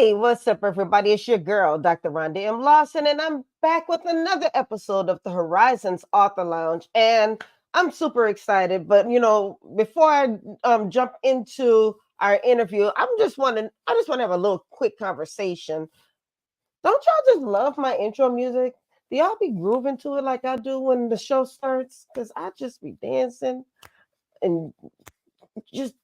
Hey, what's up, everybody? It's your girl, Dr. Rhonda M. Lawson, and I'm back with another episode of the Horizons Author Lounge. And I'm super excited. But before I jump into our interview, I just want to have a little quick conversation. Don't y'all just love my intro music? Do y'all be grooving to it like I do when the show starts? Because I just be dancing and just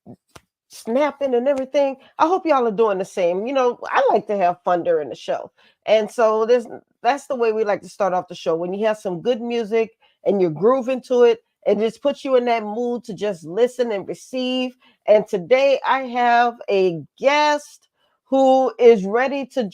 snapping and everything. I hope y'all are doing the same. I like to have fun during the show. And so that's the way we like to start off the show. When you have some good music and you're grooving to it, and just puts you in that mood to just listen and receive. And today I have a guest who is ready to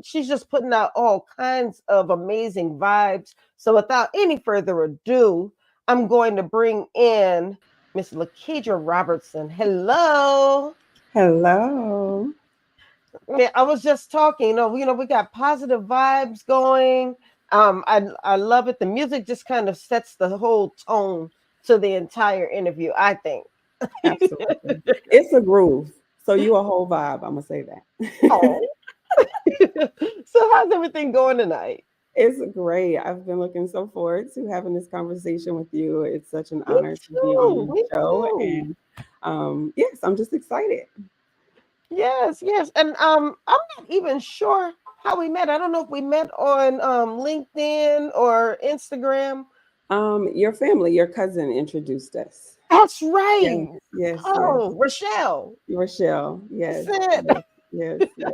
she's just putting out all kinds of amazing vibes. So without any further ado, I'm going to bring in Miss Lakedra Robertson. Hello. Hello. Yeah, I was just talking. We got positive vibes going. I love it. The music just kind of sets the whole tone to the entire interview, I think. Absolutely. It's a groove. So you a whole vibe. I'm gonna say that. Oh. So how's everything going tonight? It's great. I've been looking so forward to having this conversation with you. It's such an Me honor to be on too. your Me show. too. And yes, I'm just excited. Yes, yes. And I'm not even sure how we met. I don't know if we met on LinkedIn or Instagram. Your family, your cousin introduced us. That's Yes, right. yes, yes. Oh, Rochelle. Rochelle. That's Yes, it. yes, yes, yes,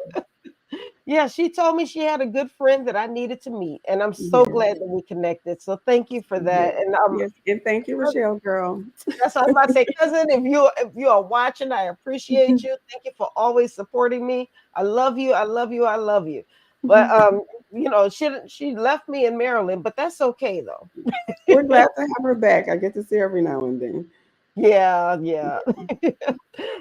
Yeah, she told me she had a good friend that I needed to meet, and I'm so yes, glad that we connected. So thank you for yes, that. And yes. And thank you, Rochelle, girl. that's what I was about to say, cousin. If you are watching, I appreciate you. Thank you for always supporting me. I love you. I love you. I love you. But she left me in Maryland, but that's okay though. We're glad to have her back. I get to see her every now and then. Yeah, yeah.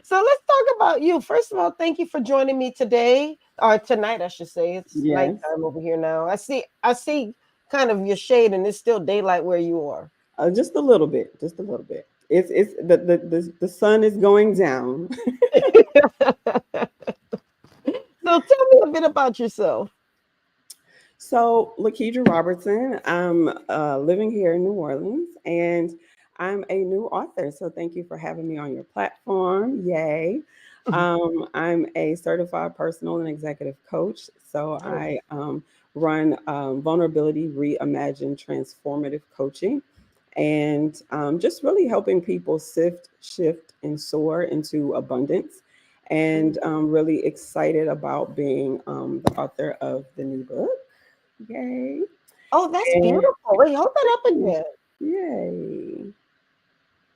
So let's talk about you. First of all, thank you for joining me today or tonight, I should say. It's Yes, nighttime over here now. I see kind of your shade, and it's still daylight where you are. just a little bit, just a little bit. It's the sun is going down. So tell me a bit about yourself. So, Lakedra Robertson, I'm living here in New Orleans, and I'm a new author. So, thank you for having me on your platform. Yay! I'm a certified personal and executive coach. So, Oh, I run Vulnerability Reimagined Transformative Coaching, and just really helping people sift, shift, and soar into abundance. And I'm really excited about being the author of the new book. Yay. oh, that's And beautiful. Wait, hold that up again. yay.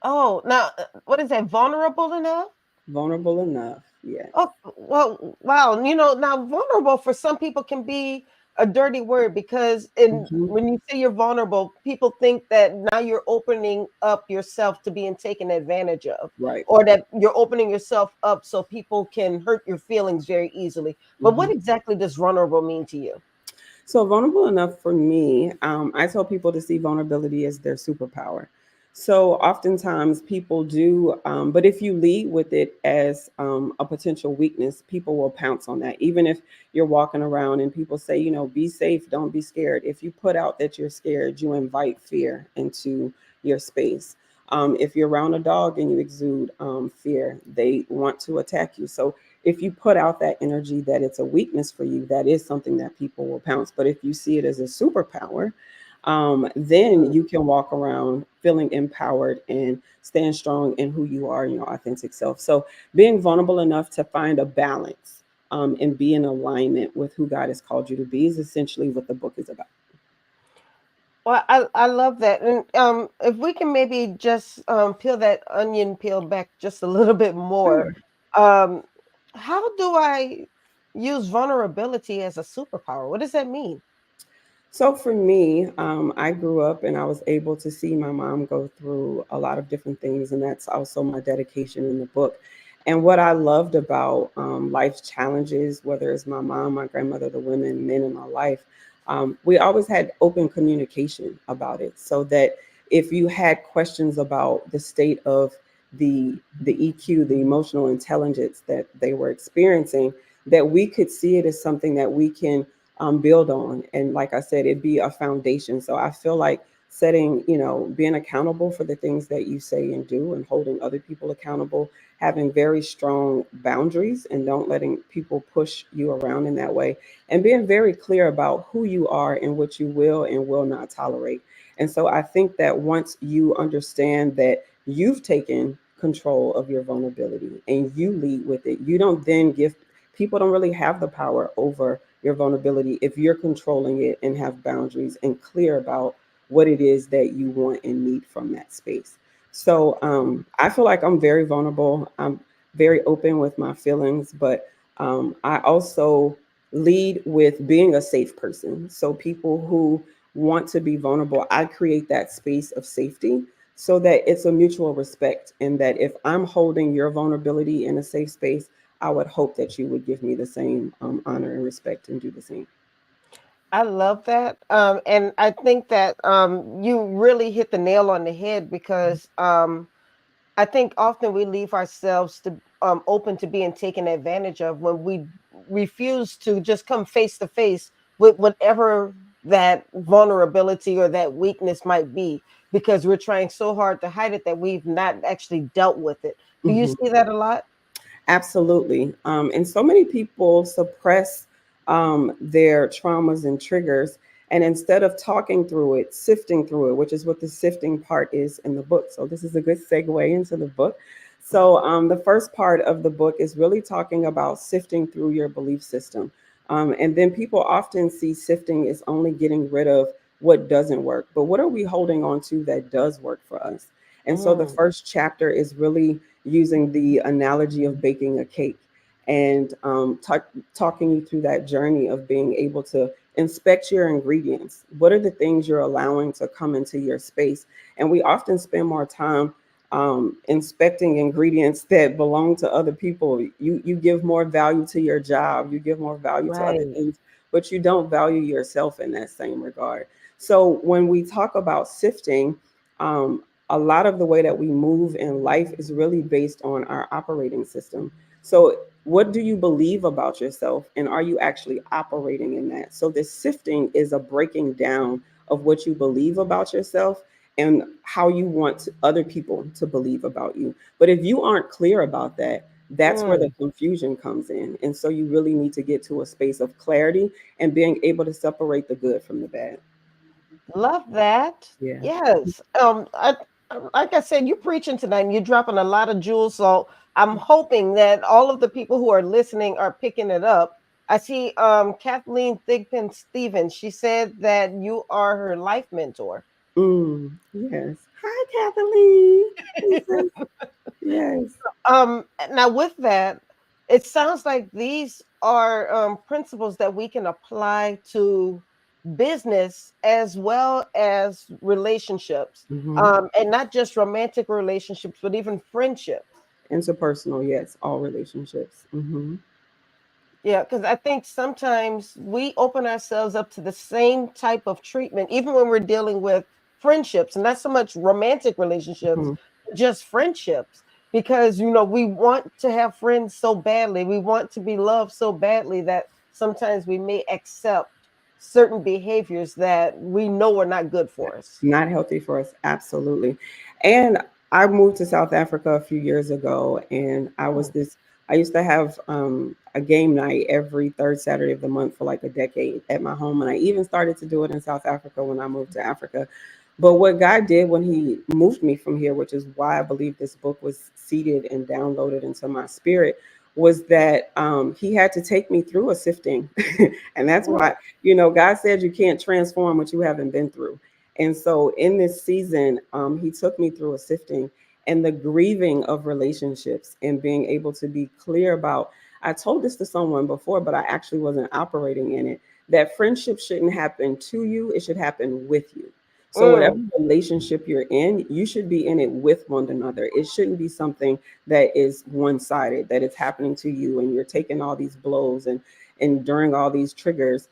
Oh, now what is that? Vulnerable enough? Vulnerable enough. Yes. Oh, well, wow. Now vulnerable for some people can be a dirty word because Mhm. when you say you're vulnerable, people think that now you're opening up yourself to being taken advantage of, Right. or that you're opening yourself up so people can hurt your feelings very easily. But what Mhm. exactly does vulnerable mean to you? So, vulnerable enough for me, I tell people to see vulnerability as their superpower. So, oftentimes people do, but if you lead with it as a potential weakness, people will pounce on that. Even if you're walking around and people say, be safe, don't be scared. If you put out that you're scared, you invite fear into your space. If you're around a dog and you exude fear, they want to attack you. So, if you put out that energy that it's a weakness for you, that is something that people will pounce. But if you see it as a superpower, then Mm. you can walk around feeling empowered and stand strong in who you are and your authentic self. So being vulnerable enough to find a balance and be in alignment with who God has called you to be is essentially what the book is about. Well, I love that. And if we can maybe just peel that onion peel back just a little bit more, Sure. um, how do I use vulnerability as a superpower? What does that mean? So for me, I grew up and I was able to see my mom go through a lot of different things, and that's also my dedication in the book. And what I loved about life's challenges, whether it's my mom, my grandmother, the women, men in my life, we always had open communication about it, so that if you had questions about the state of the EQ, the emotional intelligence that they were experiencing, that we could see it as something that we can build on. And like I said, it'd be a foundation. So I feel like setting, being accountable for the things that you say and do, and holding other people accountable, having very strong boundaries and don't letting people push you around in that way, and being very clear about who you are and what you will and will not tolerate. And so I think that once you understand that you've taken control of your vulnerability and you lead with it, you don't then give people don't really have the power over your vulnerability if you're controlling it and have boundaries and clear about what it is that you want and need from that space. So I feel like I'm very vulnerable. I'm very open with my feelings, but I also lead with being a safe person. So people who want to be vulnerable, I create that space of safety so that it's a mutual respect. And that if I'm holding your vulnerability in a safe space, I would hope that you would give me the same honor and respect and do the same. I love that. And I think that you really hit the nail on the head because I think often we leave ourselves to open to being taken advantage of when we refuse to just come face to face with whatever that vulnerability or that weakness might be, because we're trying so hard to hide it that we've not actually dealt with it. Do you Mhm. see that a lot? Absolutely. And so many people suppress their traumas and triggers. And instead of talking through it, sifting through it, which is what the sifting part is in the book. So, this is a good segue into the book. So, the first part of the book is really talking about sifting through your belief system. And then people often see sifting as only getting rid of what doesn't work. But what are we holding on to that does work for us? And so, the Mm, first chapter is really using the analogy of baking a cake and talking you through that journey of being able to inspect your ingredients. What are the things you're allowing to come into your space? And we often spend more time inspecting ingredients that belong to other people. You give more value to your job, you give more value to other right. things, but you don't value yourself in that same regard. So when we talk about sifting, um, a lot of the way that we move in life is really based on our operating system. So, what do you believe about yourself, and are you actually operating in that? So, this sifting is a breaking down of what you believe about yourself and how you want other people to believe about you. But if you aren't clear about that, that's where the Mm. confusion comes in. And so, you really need to get to a space of clarity and being able to separate the good from the bad. Love that. Yeah. Yes. Like I said, you're preaching tonight and you're dropping a lot of jewels. So I'm hoping that all of the people who are listening are picking it up. I see Kathleen Thigpen Stevens. She said that you are her life mentor. Yes. Hi, Kathleen. Princess. Yes. Now with that, it sounds like these are principles that we can apply to business as well as relationships, Hmm. and not just romantic relationships, but even friendships. Interpersonal, yes. All relationships. Hmm. Yeah, because I think sometimes we open ourselves up to the same type of treatment, even when we're dealing with friendships, and not so much romantic relationships, Hmm. but just friendships. Because we want to have friends so badly, we want to be loved so badly that sometimes we may accept certain behaviors that we know are not good for us. Not healthy for us. Absolutely. And I moved to South Africa a few years ago, and Mm, I used to have a game night every third Saturday of the month for like a decade at my home. And I even started to do it in South Africa when I moved to Africa. But what God did when He moved me from here, which is why I believe this book was seeded and downloaded into my spirit, was that He had to take me through a sifting. And that's mm, why, God said you can't transform what you haven't been through. And so in this season, He took me through a sifting and the grieving of relationships and being able to be clear about. I told this to someone before, but I actually wasn't operating in it. That friendship shouldn't happen to you, it should happen with you. So, whatever mm. relationship you're in, you should be in it with one another. It shouldn't be something that is one sided, that it's happening to you and you're taking all these blows and enduring all these triggers.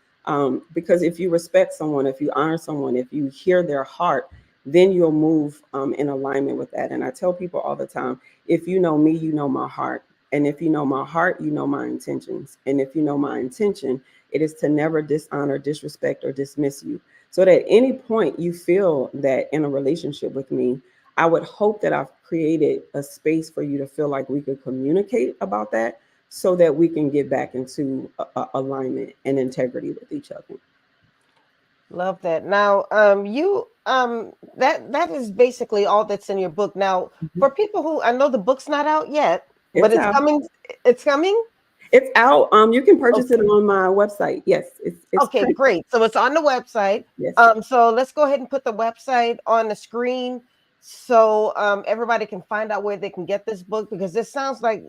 Because if you respect someone, if you honor someone, if you hear their heart, then you'll move in alignment with that. And I tell people all the time, if you know me, you know my heart. And if you know my heart, you know my intentions. And if you know my intention, it is to never dishonor, disrespect, or dismiss you. So that at any point you feel that in a relationship with me, I would hope that I've created a space for you to feel like we could communicate about that so that we can get back into alignment and integrity with each other. Love that. Now, that is basically all that's in your book. Now, for people who I know the book's not out yet, but It's it's out. coming. It's coming. It's out. You can purchase it Okay. on my website. Yes, it's Okay, printed. great. So it's on the website. Yes. So let's go ahead and put the website on the screen so everybody can find out where they can get this book, because this sounds like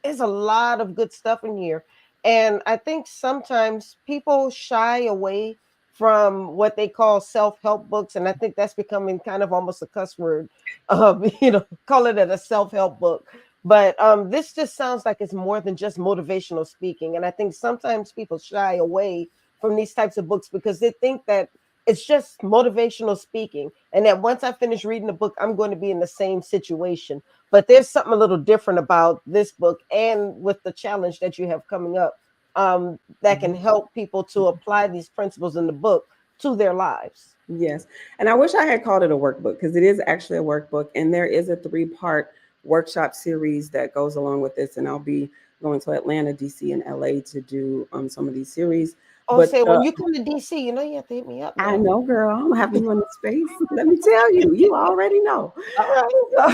there's a lot of good stuff in here. And I think sometimes people shy away from what they call self-help books. And I think that's becoming kind of almost a cuss word, calling it a self-help book. But this just sounds like it's more than just motivational speaking. And I think sometimes people shy away from these types of books because they think that it's just motivational speaking, and that once I finish reading the book, I'm going to be in the same situation. But there's something a little different about this book, and with the challenge that you have coming up, that can Mhm. help people to apply these principles in the book to their lives. Yes. And I wish I had called it a workbook because it is actually a workbook. And there is a 3-part workshop series that goes along with this. And I'll be going to Atlanta, DC, and LA to do some of these series. Oh, But say when you come to DC, you have to hit me up I now. know, girl, I'm having you in the space. Let me tell you, you already know. All right.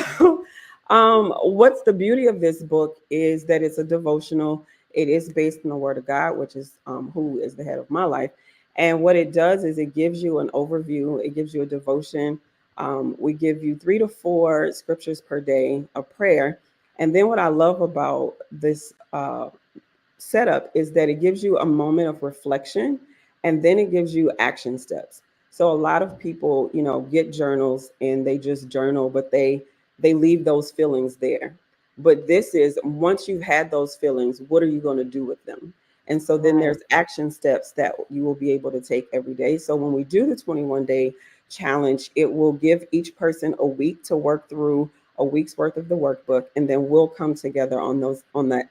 So, what's the beauty of this book is that it's a devotional. It is based on the Word of God, which is who is the head of my life. And what it does is it gives you an overview. It gives you a devotion. We give you 3 to 4 scriptures per day, a prayer. And then what I love about this setup is that it gives you a moment of reflection and then it gives you action steps. So a lot of people, get journals and they just journal, but they leave those feelings there. But this is once you've had those feelings, what are you going to do with them? And so then Right. there's action steps that you will be able to take every day. So when we do the 21-day challenge, it will give each person a week to work through a week's worth of the workbook, and then we'll come together on that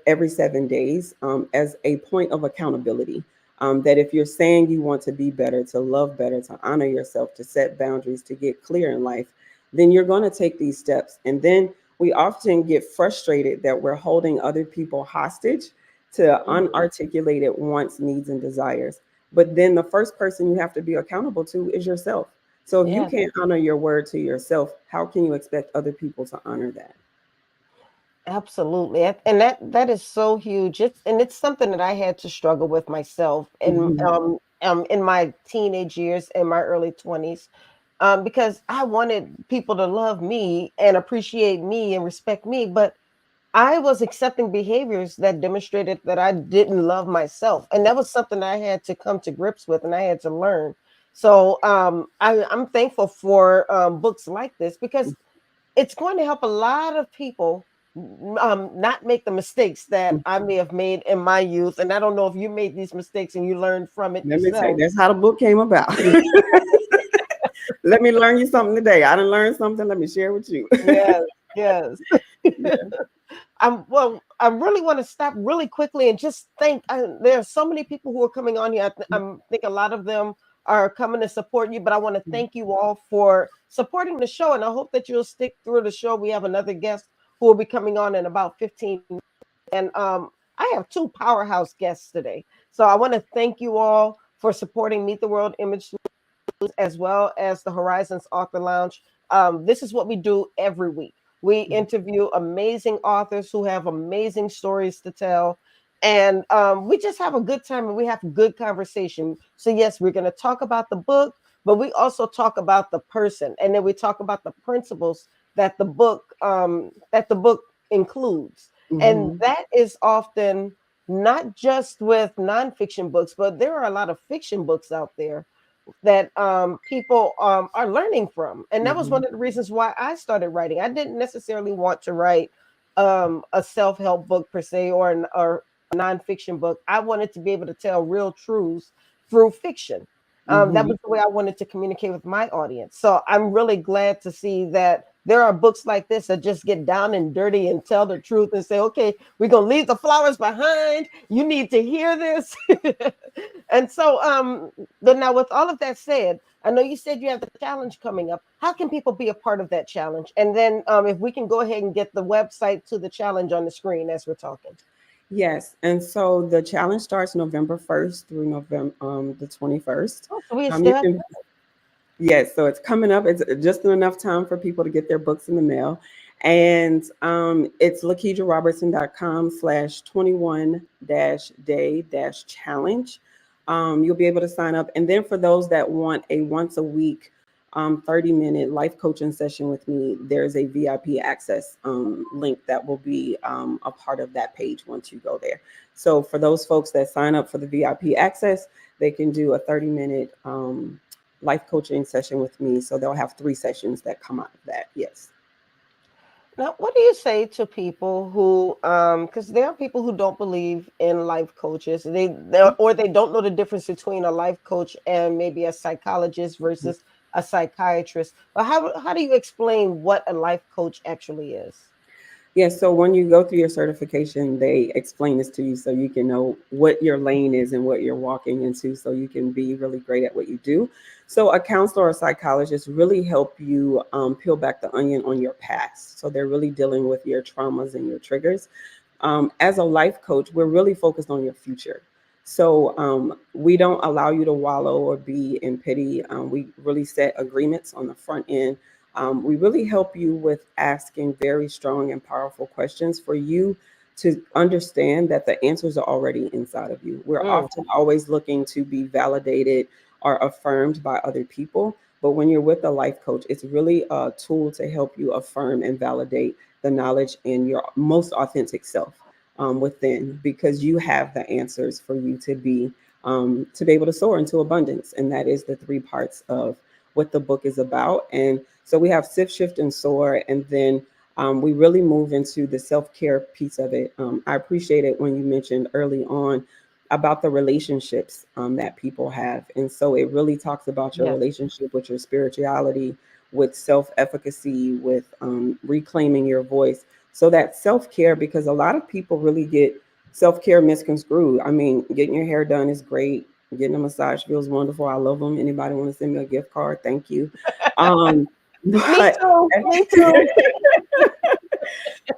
every 7 days as a point of accountability. That if you're saying you want to be better, to love better, to honor yourself, to set boundaries, to get clear in life, then you're going to take these steps. And then we often get frustrated that we're holding other people hostage to Mhm. unarticulated wants, needs, and desires. But then the first person you have to be accountable to is yourself. So if you Yeah. can't honor your word to yourself, how can you expect other people to honor that? Absolutely. And that is so huge. It's something that I had to struggle with myself Mhm. in my teenage years and my early 20s. Because I wanted people to love me and appreciate me and respect me, but I was accepting behaviors that demonstrated that I didn't love myself. And that was something I had to come to grips with and I had to learn. So I'm thankful for books like this because it's going to help a lot of people not make the mistakes that I may have made in my youth. And I don't know if you made these mistakes and you learned from it Let me tell you, yourself. that's how the book came about. Let me learn you something today. I didn't learn something. Let me share with you. Yes, yes. Yeah. I really want to stop really quickly and just thank. There are so many people who are coming on here. I think a lot of them are coming to support you, but I want to thank you all for supporting the show, and I hope that you'll stick through the show. We have another guest who will be coming on in about 15 minutes, and I have two powerhouse guests today. So I want to thank you all for supporting Meet the World Image as well as the Horizons Author Lounge. This is what we do every week. We interview amazing authors who have amazing stories to tell. And we just have a good time and we have good conversation. So, yes, we're going to talk about the book, but we also talk about the person. And then we talk about the principles that the book includes. And Mhm. that is often not just with nonfiction books, but there are a lot of fiction books out there that people are learning from. And that was one Mhm. of the reasons why I started writing. I didn't necessarily want to write a self help book per se or a nonfiction book. I wanted to be able to tell real truths through fiction. That Mhm. was the way I wanted to communicate with my audience. So I'm really glad to see that there are books like this that just get down and dirty and tell the truth and say, okay, we're going to leave the flowers behind. You need to hear this. And so, but now with all of that said, I know you said you have the challenge coming up. How can people be a part of that challenge? And then if we can go ahead and get the website to the challenge on the screen as we're talking. Yes, and so the challenge starts November 1st through November the 21st. Oh, so we You still have can, yes, so it's coming up. It's just enough time for people to get their books in the mail. And it's LaKeishaRobertson.com/21-day-challenge. You'll be able to sign up. And then for those that want a once a week 30-minute life coaching session with me, there's a VIP access link that will be a part of that page once you go there. So for those folks that sign up for the VIP access, they can do a 30-minute life coaching session with me. So they'll have 3 sessions that come out of that. Yes. Now, what do you say to people who, because there are people who don't believe in life coaches, or they don't know the difference between a life coach and maybe a psychologist versus a psychiatrist. But how do you explain what a life coach actually is? Yes, so when you go through your certification, they explain this to you so you can know what your lane is and what you're walking into so you can be really great at what you do. So a counselor or a psychologist really help you peel back the onion on your past. So they're really dealing with your traumas and your triggers. As a life coach, we're really focused on your future. So we don't allow you to wallow or be in pity. We really set agreements on the front end. We really help you with asking very strong and powerful questions for you to understand that the answers are already inside of you. We're often always looking to be validated or affirmed by other people. But when you're with a life coach, it's really a tool to help you affirm and validate the knowledge in your most authentic self within, because you have the answers for you to be able to soar into abundance. And that is the 3 parts of what the book is about. And so we have SIFT, Shift, and SOAR, and then we really move into the self-care piece of it. I appreciate it when you mentioned early on about the relationships that people have. And so it really talks about your Yes. relationship with your spirituality, with self-efficacy, with reclaiming your voice. So that self-care, because a lot of people really get self-care misconstrued. I mean, getting your hair done is great. Getting a massage feels wonderful. I love them. Anybody want to send me a gift card? Thank you. Me But too. Me too.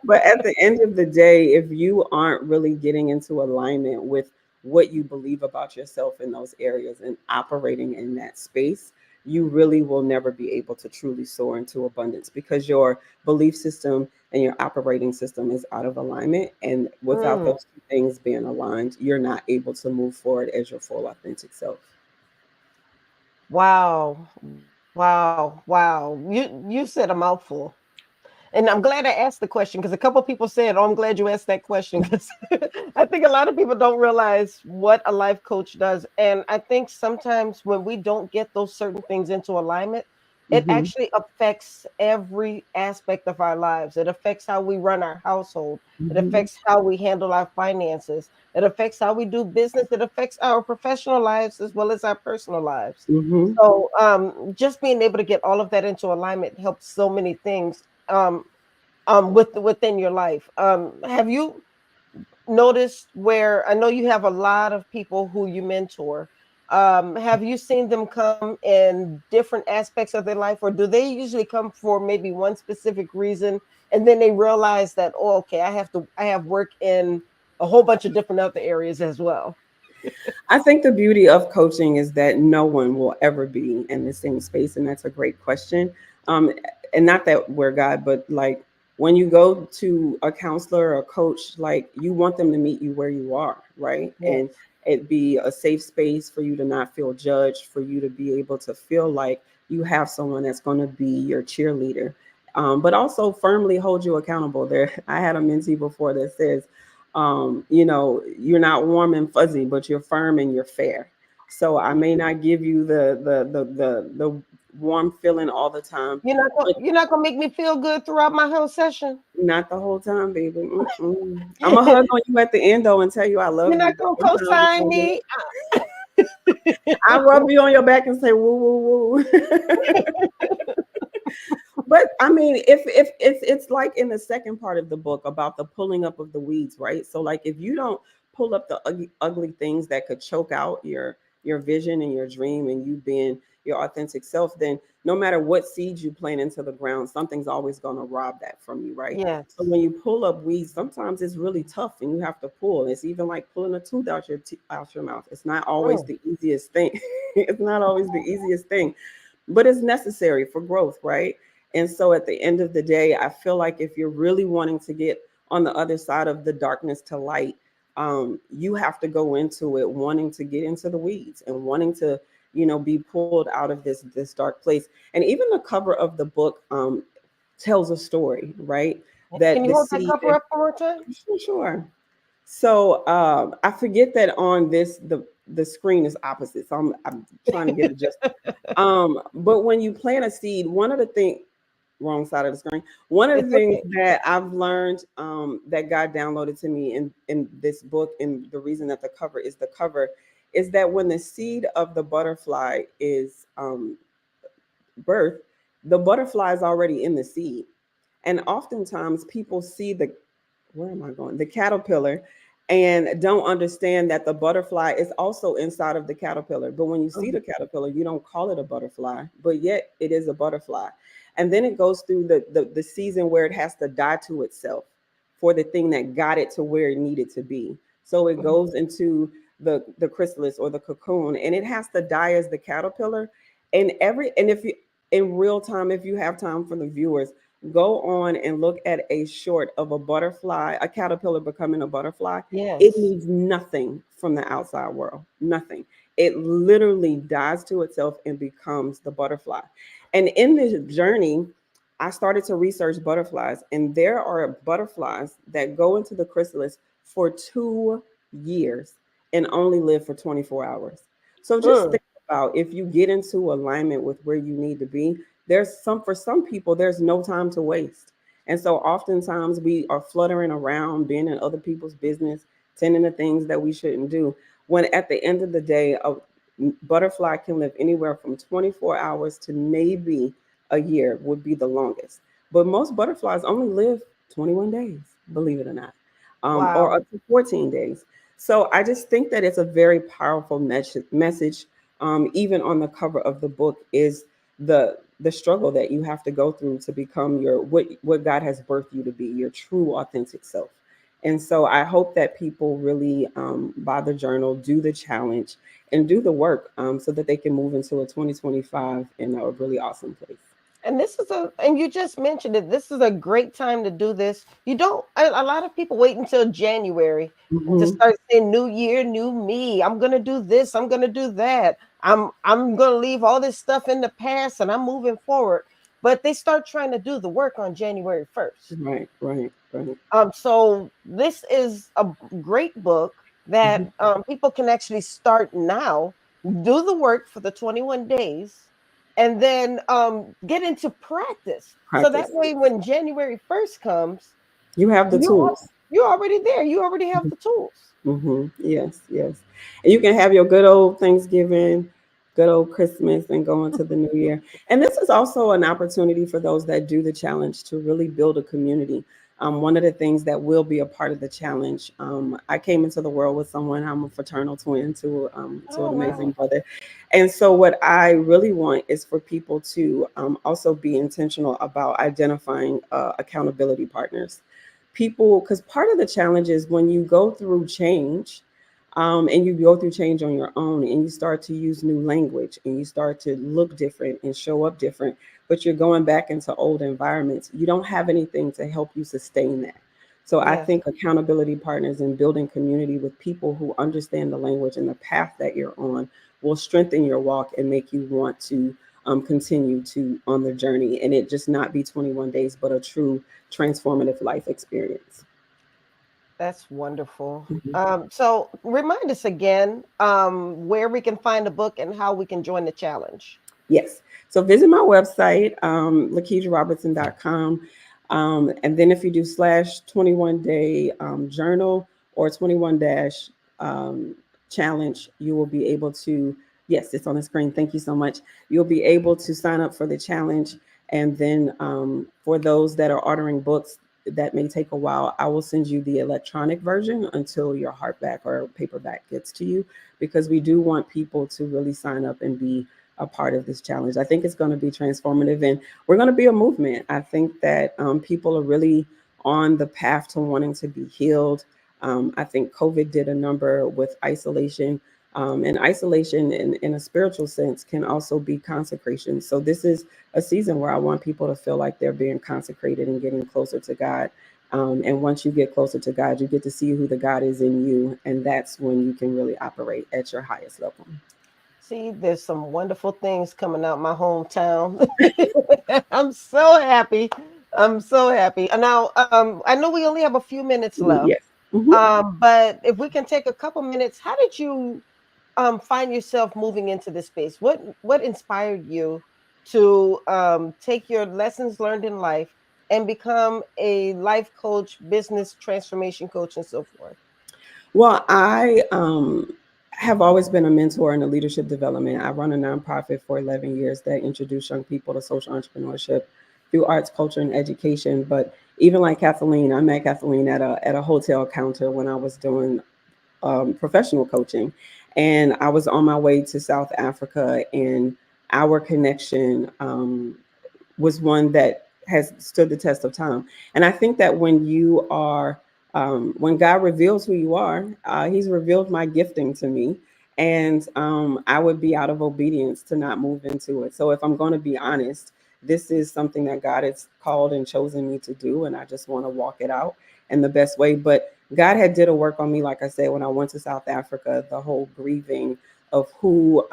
but at the end of the day, if you aren't really getting into alignment with what you believe about yourself in those areas and operating in that space, you really will never be able to truly soar into abundance, because your belief system and your operating system is out of alignment. And without those 2 things being aligned, you're not able to move forward as your full authentic self. Wow. Wow. Wow. You said a mouthful. And I'm glad I asked the question, because a couple of people said, "Oh, I'm glad you asked that question," because I think a lot of people don't realize what a life coach does. And I think sometimes when we don't get those certain things into alignment, it Mm-hmm. actually affects every aspect of our lives. It affects how we run our household. It Mm-hmm. affects how we handle our finances. It affects how we do business. It affects our professional lives as well as our personal lives. Mm-hmm. So just being able to get all of that into alignment helps so many things within your life. Have you noticed, where I know you have a lot of people who you mentor, have you seen them come in different aspects of their life, or do they usually come for maybe one specific reason and then they realize that, oh, okay, I have work in a whole bunch of different other areas as well? I think the beauty of coaching is that no one will ever be in the same space. And that's a great question. Um, and not that we're God, but like when you go to a counselor or a coach, like you want them to meet you where you are, right? And Yes. it be a safe space for you to not feel judged, for you to be able to feel like you have someone that's going to be your cheerleader, but also firmly hold you accountable. There, I had a mentee before that says, you're not warm and fuzzy, but you're firm and you're fair. So I may not give you the warm feeling all the time, but You're not gonna make me feel good throughout my whole session. not the whole time, baby. Mm-mm. I'm gonna hug on you at the end though and tell you I You're love you. not But gonna sometimes co-sign me. I rub you on your back and say woo woo woo. But I mean, if it's like in the second part of the book about the pulling up of the weeds, right? So like if you don't pull up the ugly things that could choke out your vision and your dream and you being your authentic self, then no matter what seeds you plant into the ground, something's always going to rob that from you, right? So Yes. when you pull up weeds, sometimes it's really tough and you have to pull. It's even like pulling a tooth out out your mouth. It's not always Mm. the easiest thing. It's not always the easiest thing, but it's necessary for growth, right? And so at the end of the day, I feel like if you're really wanting to get on the other side of the darkness to light, you have to go into it wanting to get into the weeds and wanting to, be pulled out of this dark place. And even the cover of the book tells a story, right? That Can you the hold that seed, cover up one more time? sure. So I forget that on this the screen is opposite, so I'm trying to get adjusted. But when you plant a seed, one of the things, wrong side of the screen. One of the It's things okay. that I've learned that God downloaded to me in this book, and the reason that the cover is that when the seed of the butterfly is birthed, the butterfly is already in the seed. And oftentimes people see where am I going? The caterpillar, and don't understand that the butterfly is also inside of the caterpillar. But when you see Mhm. the caterpillar, you don't call it a butterfly, but yet it is a butterfly. And then it goes through the season where it has to die to itself for the thing that got it to where it needed to be. So it Mhm. goes into the chrysalis or the cocoon, and it has to die as the caterpillar. And if you in real time, if you have time for the viewers, go on and look at a short of a butterfly, a caterpillar becoming a butterfly. It Yes. needs nothing from the outside world, nothing. It literally dies to itself and becomes the butterfly. And in this journey, I started to research butterflies, and there are butterflies that go into the chrysalis for 2 years and only live for 24 hours. So just Mm. think about if you get into alignment with where you need to be, for some people there's no time to waste. And so oftentimes we are fluttering around, being in other people's business, tending to things that we shouldn't do, when at the end of the day a butterfly can live anywhere from 24 hours to maybe a year would be the longest. But most butterflies only live 21 days, believe it or not, or Wow. up to 14 days. So I just think that it's a very powerful message. Even on the cover of the book is the struggle that you have to go through to become what God has birthed you to be, your true authentic self. And so I hope that people really buy the journal, do the challenge, and do the work so that they can move into a 2025 in a really awesome place. And and you just mentioned it. This is a great time to do this. You don't, a lot of people wait until January to Hmm. start saying, new year, new me. I'm going to do this. I'm going to do that. I'm going to leave all this stuff in the past and I'm moving forward. But they start trying to do the work on January 1st. Right, right, right. So this is a great book that Hmm. people can actually start now, do the work for the 21 days, and then get into practice. So that Practice. way, when January 1st comes, You have the you are, tools. you're already there. You already have the tools. Yes, yes. And you can have your good old Thanksgiving, good old Christmas, and go into the new year. And this is also an opportunity for those that do the challenge to really build a community. One of the things that will be a part of the challenge, I came into the world with someone, I'm a fraternal twin to Oh, an amazing wow. brother. And so, what I really want is for people to also be intentional about identifying accountability partners, people, because part of the challenge is when you go through change, and you go through change on your own and you start to use new language and you start to look different and show up different, but you're going back into old environments, you don't have anything to help you sustain that. So I Yes. think accountability partners and building community with people who understand the language and the path that you're on will strengthen your walk and make you want to continue to on the journey, and it just not be 21 days but a true transformative life experience. That's wonderful. Mhm. So remind us again where we can find the book and how we can join the challenge. Yes. So visit my website, lakeisharobertson.com. And then if you do /21 day journal or 21 dash challenge, you will be able to, yes, it's on the screen. Thank you so much. You'll be able to sign up for the challenge. And then for those that are ordering books, that may take a while. I will send you the electronic version until your hardback or paperback gets to you, because we do want people to really sign up and be a part of this challenge. I think it's going to be transformative, and we're going to be a movement. I think that people are really on the path to wanting to be healed. I think COVID did a number with isolation. And isolation in a spiritual sense can also be consecration. So this is a season where I want people to feel like they're being consecrated and getting closer to God. And once you get closer to God, you get to see who the God is in you. And that's when you can really operate at your highest level. See, there's some wonderful things coming out my hometown. I'm so happy. I'm so happy. And now, I know we only have a few minutes left, Yes. Hmm. but if we can take a couple minutes, how did you find yourself moving into this space? What inspired you to take your lessons learned in life and become a life coach, business transformation coach, and so forth? Well, I have always been a mentor in the leadership development. I run a nonprofit for 11 years that introduce young people to social entrepreneurship through arts, culture, and education. But even like Kathleen, I met Kathleen at a hotel counter when I was doing professional coaching, and I was on my way to South Africa, and our connection was one that has stood the test of time. And I think that when you are, when God reveals who you are, He's revealed my gifting to me. And I would be out of obedience to not move into it. So if I'm going to be honest, this is something that God has called and chosen me to do. And I just want to walk it out in the best way. But God had did a work on me, like I said, when I went to South Africa, the whole grieving of who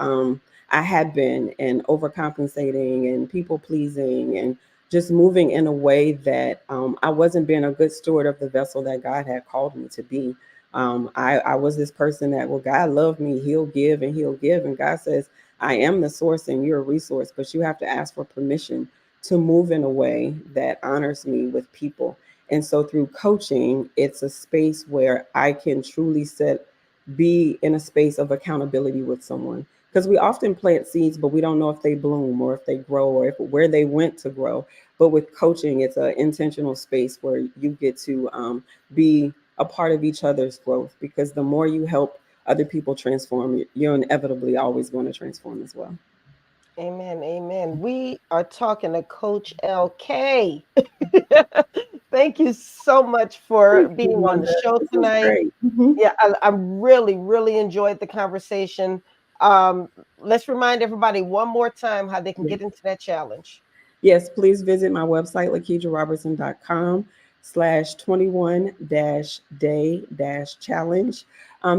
I had been, and overcompensating and people pleasing and just moving in a way that I wasn't being a good steward of the vessel that God had called me to be. I was this person that, well, God loved me, He'll give and He'll give. And God says, I am the source and you're a resource, but you have to ask for permission to move in a way that honors me with people. And so through coaching, it's a space where I can truly be in a space of accountability with someone, because we often plant seeds but we don't know if they bloom or if they grow or if where they went to grow. But with coaching, it's an intentional space where you get to be a part of each other's growth, because the more you help other people transform, you're inevitably always going to transform as well. Amen. Amen. We are talking to Coach LK. Thank you so much for Thank you, being on the Wanda. show This was tonight. great. Hmm. Yeah, I really, really enjoyed the conversation. Let's remind everybody one more time how they can get into that challenge. Yes, please visit my website, lakeisharobertson.com/21 day challenge.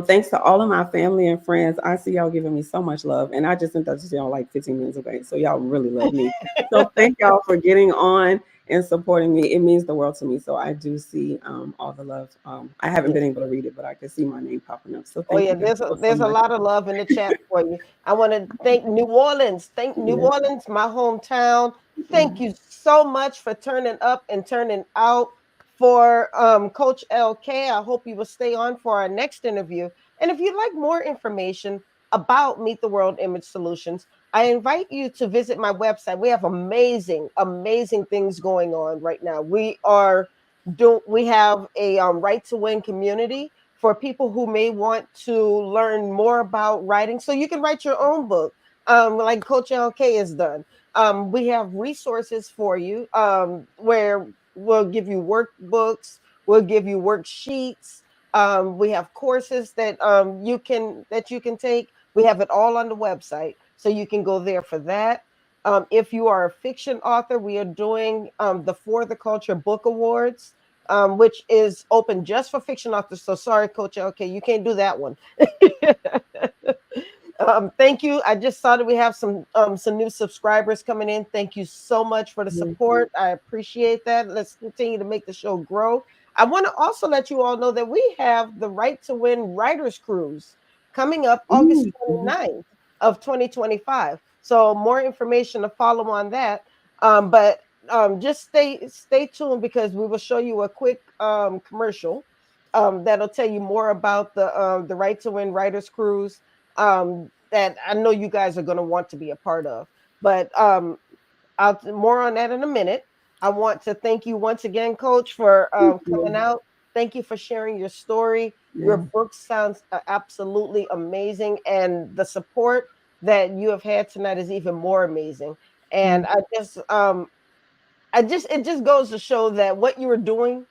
Thanks to all of my family and friends. I see y'all giving me so much love. And I just sent that to y'all like 15 minutes ago. So y'all really love me. So thank y'all for getting on and supporting me. It means the world to me. So I do see all the love. I haven't Yes. been able to read it, but I can see my name popping up. So Oh thank yeah, you guys so there's a much. lot of love in the chat for you. I want to thank New Orleans. Thank New Yes. Orleans, my hometown. Thank you so much for turning up and turning out for Coach LK. I hope you will stay on for our next interview. And if you'd like more information about Meet the World Image Solutions, I invite you to visit my website. We have amazing, amazing things going on right now. We have a right to win community for people who may want to learn more about writing. So you can write your own book, like Coach LK has done. We have resources for you where we'll give you workbooks, we'll give you worksheets. We have courses that you can take. We have it all on the website, so you can go there for that. If you are a fiction author, we are doing the For the Culture Book Awards, which is open just for fiction authors. So sorry, Coach. Okay, you can't do that one. Thank you. I just saw that we have some new subscribers coming in. Thank you so much for the support. I appreciate that. Let's continue to make the show grow. I want to also let you all know that we have the Right to Win Writers Cruise coming up August Mhm. 29th of 2025. So more information to follow on that. But just stay tuned, because we will show you a quick commercial that'll tell you more about the Right to Win Writers Cruise that I know you guys are going to want to be a part of. But more on that in a minute. I want to thank you once again, Coach, for coming out. Thank you for sharing your story. Your Yes. book sounds absolutely amazing, and the support that you have had tonight is even more amazing. And it just goes to show that what you were doing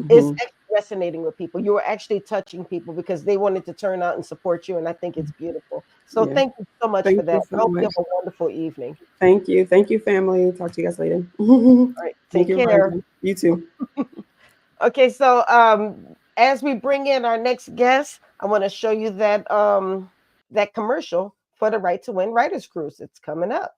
is Mm-hmm. resonating with people. You were actually touching people because they wanted to turn out and support you, and I think it's beautiful. So Yeah. thank you so much for Thank that. you I so hope you much. have a wonderful evening. Thank you. Thank you, family. Talk to you guys later. All right, Thank take you, care. Rhonda. You too. Okay, so as we bring in our next guest, I want to show you that commercial for the Right to Win Writers Cruise. It's coming up.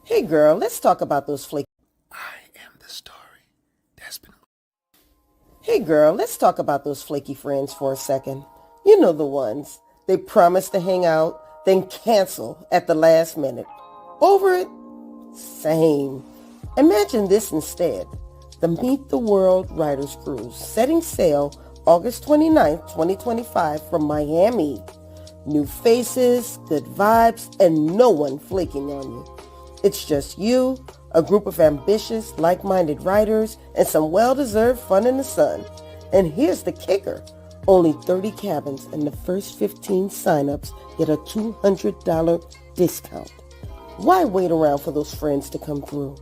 Hey girl, let's talk about those flaky. I am the story that's been. Hey girl, let's talk about those flaky friends for a second. You know the ones. They promise to hang out, then cancel at the last minute. Over it? Same. Imagine this instead. The Meet the World Writers Cruise, setting sail August 29th, 2025 from Miami. New faces, good vibes, and no one flaking on you. It's just you, a group of ambitious, like-minded writers, and some well-deserved fun in the sun. And here's the kicker. Only 30 cabins and the first 15 signups get a $200 discount. Why wait around for those friends to come through?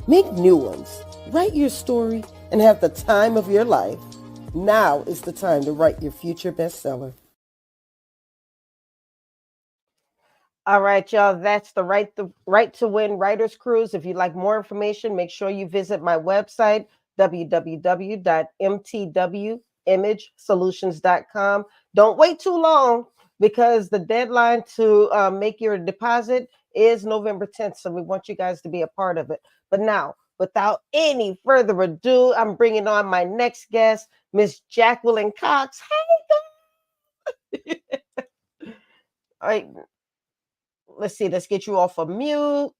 Make new ones. Write your story and have the time of your life. Now is the time to write your future bestseller. All right, y'all. That's the Right to Win Writers Cruise. If you'd like more information, make sure you visit my website, www.mtwimagesolutions.com. Don't wait too long because the deadline to make your deposit is November 10th. So we want you guys to be a part of it. But now, without any further ado, I'm bringing on my next guest, Miss Jacquiline Cox. Hey, all right, let's see. Let's get you off of mute.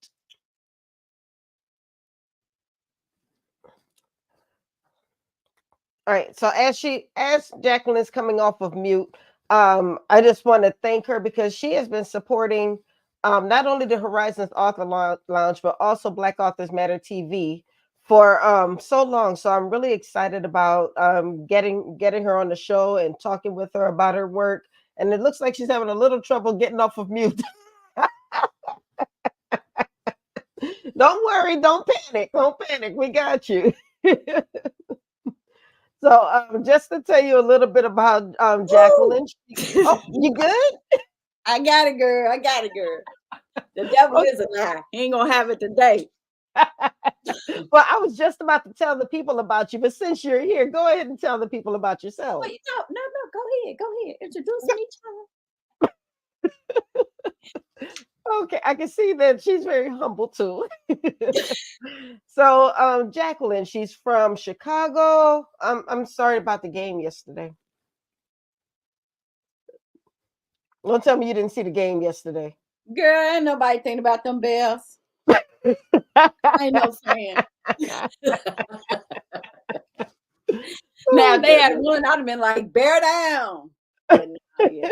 All right. So as Jacqueline is coming off of mute, I just want to thank her because she has been supporting not only the Horizons Author Lounge, but also Black Authors Matter TV for so long. So I'm really excited about getting her on the show and talking with her about her work. And it looks like she's having a little trouble getting off of mute. Don't worry, don't panic. We got you. So, just to tell you a little bit about Woo! Jacqueline. Oh, you good? I got it, girl. I got it, girl. The devil is a lie. He ain't gonna have it today. Well, I was just about to tell the people about you, but since you're here, go ahead and tell the people about yourself. Wait, no. Go ahead. Go ahead. Introduce me, child. Okay, I can see that she's very humble too. So, Jacqueline, she's from Chicago. I'm sorry about the game yesterday. Don't tell me you didn't see the game yesterday. Girl, ain't nobody thinking about them bells. I ain't no fan. Now, Oh, if they had won, I'd have been like, bear down. But nah, yeah.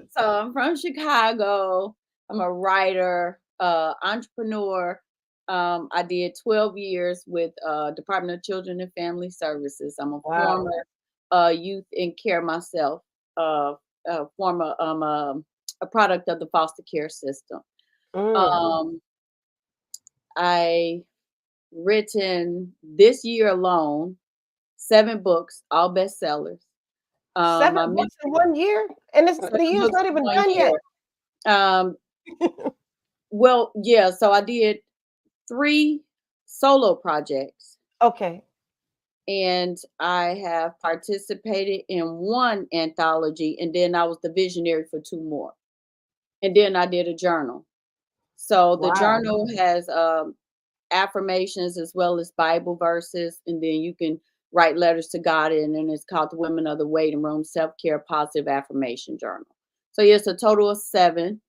So I'm from Chicago. I'm a writer, entrepreneur. I did 12 years with Department of Children and Family Services. I'm a wow. former youth in care myself, former a product of the foster care system. Mm. Um, I written this year alone 7 books, all bestsellers. Seven My books in 1 year, and it's 7 the year's books not in even one done year. yet. Um, well, yeah, so I did 3 solo projects, Okay. and I have participated in 1 anthology, and then I was the visionary for 2 more. And then I did a journal. So the Wow. journal has affirmations as well as Bible verses, and then you can write letters to God in, and it's called the Women of the Waiting Room Self-Care Positive Affirmation Journal. So yes, a total of 7.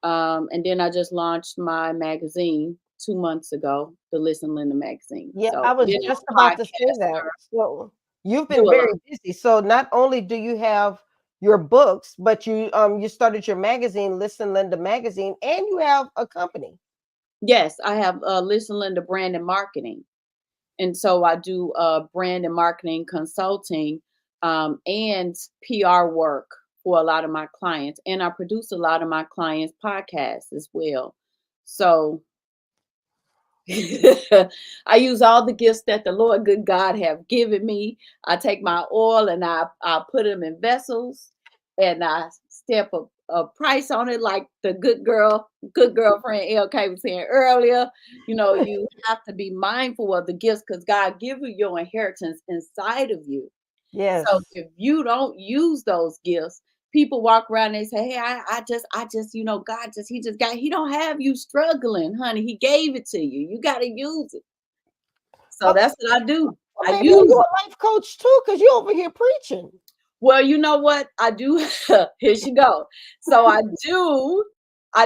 And then I just launched my magazine, 2 months ago, the Listen Linda magazine. Yeah, So I was then just I'm a about to say that. podcaster, So you've do been a lot. very busy. So not only do you have your books, but you started your magazine, Listen Linda magazine, and you have a company. Yes, I have Listen Linda brand and marketing. And so I do brand and marketing consulting and PR work for a lot of my clients. And I produce a lot of my clients' podcasts as well. So I use all the gifts that the Lord good God have given me. I take my oil and I put them in vessels and I stamp a price on it, like the good girlfriend LK was saying earlier. You know, you have to be mindful of the gifts because God give you your inheritance inside of you. So Yes. if you don't use those gifts, people walk around and they say, "Hey, I just, God he don't have you struggling, honey. He gave it to you. You got to use it." So Oh, that's what I do. well, I maybe are use you it. a life coach too? Because you over here preaching. Well, you know what I do? Here she go. So I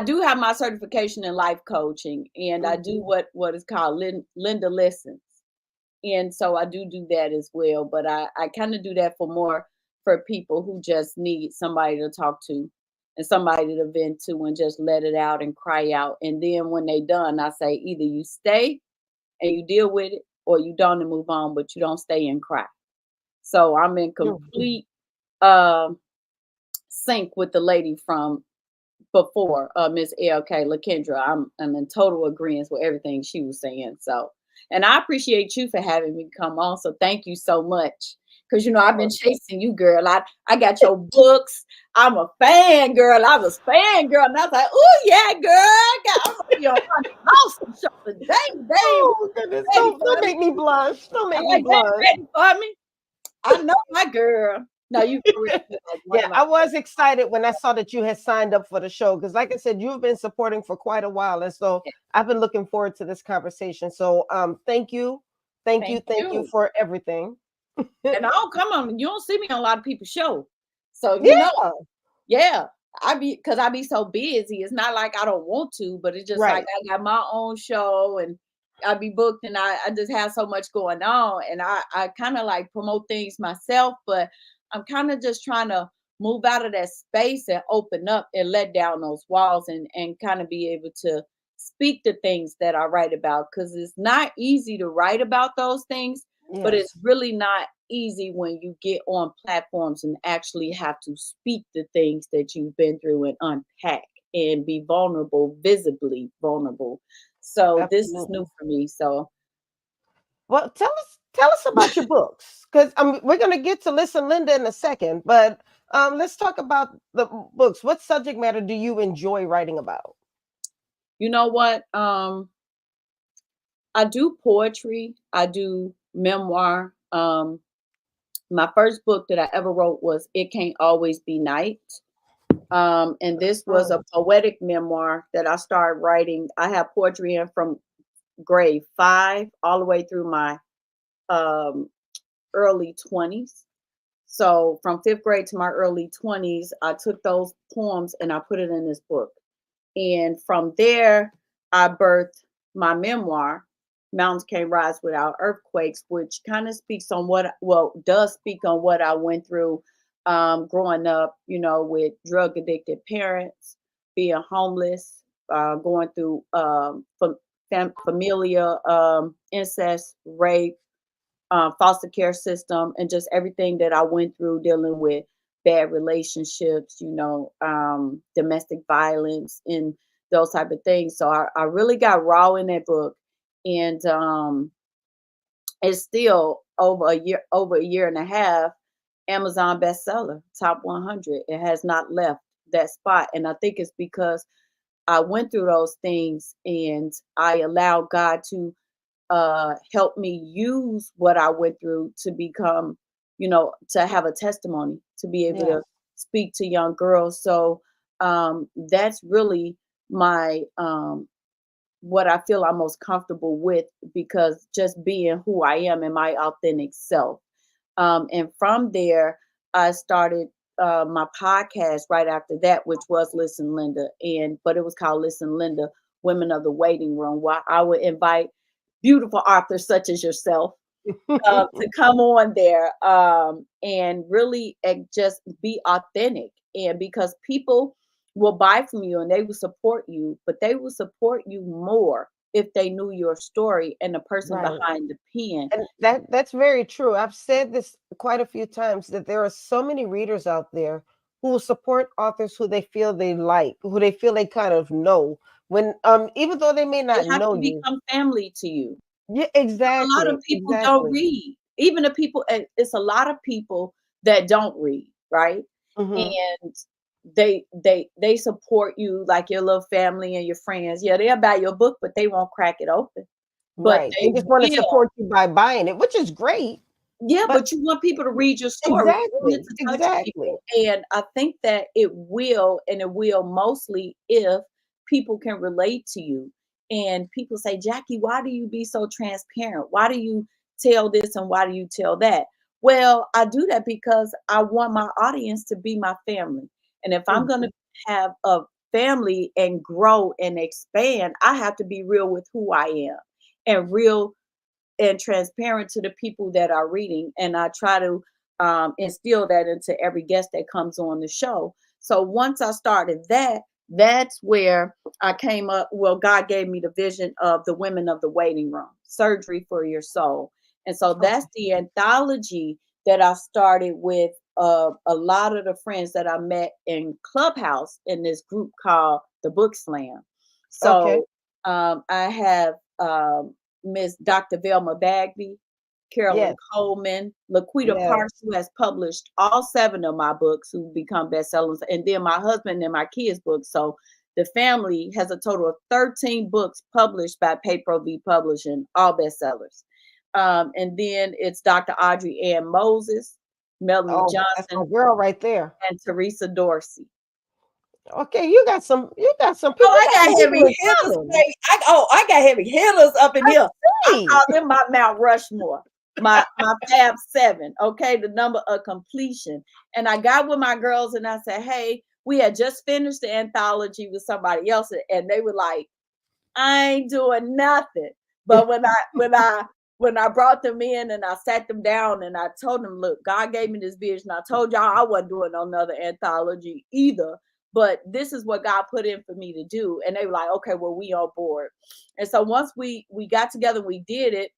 do have my certification in life coaching, and I do Mhm. what is called Linda Lessons. And so I do that as well, but I kind of do that for people who just need somebody to talk to and somebody to vent to and just let it out and cry out. And then when they done, I say either you stay and you deal with it or you don't and move on, but you don't stay and cry. So I'm in Mhm. complete um sync with the lady from before, Miss LK LaKendra. I'm in total agreement with everything she was saying. So, and I appreciate you for having me come on. So thank you so much. Cause I've been chasing you, girl. I got your books. I'm a fan, girl. I was fan, girl, and I was like, oh yeah, girl. I'm gonna be on Ronnie Lawson show today. They ain't Oh goodness! ready Don't for me. make me blush. Don't I'm make me like, they blush. ain't ready for me. I know my girl. No, you for real. You're like one Yeah, of my I was excited when I saw that you had signed up for the show because, like I said, you've been supporting for quite a while, and so favorites. I've been looking forward to this conversation. So, thank you, thank you, Thank thank you you. for everything. And I don't come on. You don't see me on a lot of people's show. So Yeah, yeah. I be so busy. It's not like I don't want to, but it's just like right. I got my own show and I be booked and I just have so much going on. And I kind of like promote things myself, but I'm kind of just trying to move out of that space and open up and let down those walls and kind of be able to speak the things that I write about. Cause it's not easy to write about those things, but it's Yes, really not easy when you get on platforms and actually have to speak the things that you've been through and unpack and be vulnerable, visibly vulnerable. So this is new absolutely. for me. So Well, tell us about your books because we're going to get to Listen Linda in a second, but let's talk about the books. What subject matter do you enjoy writing about? you know what? I do poetry. I do memoir. My first book that I ever wrote was It Can't Always Be Night. And this was Mm, a poetic memoir that I started writing. I have poetry in from grade 5 all the way through my um, early 20s. So from 5th grade to my early 20s, I took those poems and I put it in this book. And from there, I birthed my memoir, Mountains Can't Rise Without Earthquakes, which kind of speaks on does speak on what I went through growing up, with drug addicted parents, being homeless, going through familial incest, rape, foster care system, and just everything that I went through dealing with bad relationships, domestic violence, and those type of things. So I really got raw in that book, and it's still over a year and a half, Amazon bestseller, top 100. It has not left that spot, and I think it's because I went through those things and I allowed God to helped me use what I went through to become, to have a testimony, to be able yeah. to speak to young girls. So that's really my what I feel I'm most comfortable with because just being who I am and my authentic self. And from there, I started my podcast right after that, which was Listen Linda, but it was called Listen Linda Women of the Waiting Room, where I would invite beautiful authors such as yourself to come on there and really just be authentic. And because people will buy from you and they will support you, but they will support you more if they knew your story and the person Right. behind the pen. And that's very true. I've said this quite a few times that there are so many readers out there who will support authors who they feel they like, who they feel they kind of know. When even though they may They not have know to you. become family to you. Yeah, A lot of exactly. people don't Exactly. read. Even the people, it's a lot of people that don't read, right? Hmm. And they support you like your little family and your friends. Yeah, they'll buy your book, but they won't crack it open. But Right. they They just want to will. support you by buying it, which is great. Yeah, But but you want people to read your story. You want it exactly, to touch exactly. people. And I think that it will, and it will mostly if people can relate to you. And people say, Jackie, why do you be so transparent? Why do you tell this and why do you tell that? Well, I do that because I want my audience to be my family. And if I'm going to Mhm. have a family and grow and expand, I have to be real with who I am and real and transparent to the people that are reading. And I try to instill that into every guest that comes on the show. So once I started that, that's where I came up. Well, God gave me the vision of the Women of the Waiting Room, Surgery for Your Soul. And so that's Okay. the anthology that I started with a lot of the friends that I met in Clubhouse in this group called the Book Slam. Okay. So I have Miss Dr. Velma Bagby, Carolyn Yes. Coleman, Laquita Yes. Parks, who has published all 7 of my books who become bestsellers, and then my husband and my kids' books. So the family has a total of 13 books published by Paypro V Publishing, all bestsellers. And then it's Dr. Audrey Ann Moses, Melanie Oh, that's my Johnson, girl right there. and Teresa Dorsey. Okay, you got some Oh, people, you I got some got people heavy in hitters, common. baby. I got heavy hitters up in I here. I see. call them my Mount Rushmore, my Fab Seven. Okay, the number of completion. And I got with my girls and I said, hey, we had just finished the anthology with somebody else, and they were like, I ain't doing nothing. But when I brought them in and I sat them down and I told them, look, God gave me this vision. I told y'all I wasn't doing another anthology either, but this is what God put in for me to do. And they were like, okay, well, we on board. And so once we got together, we did it.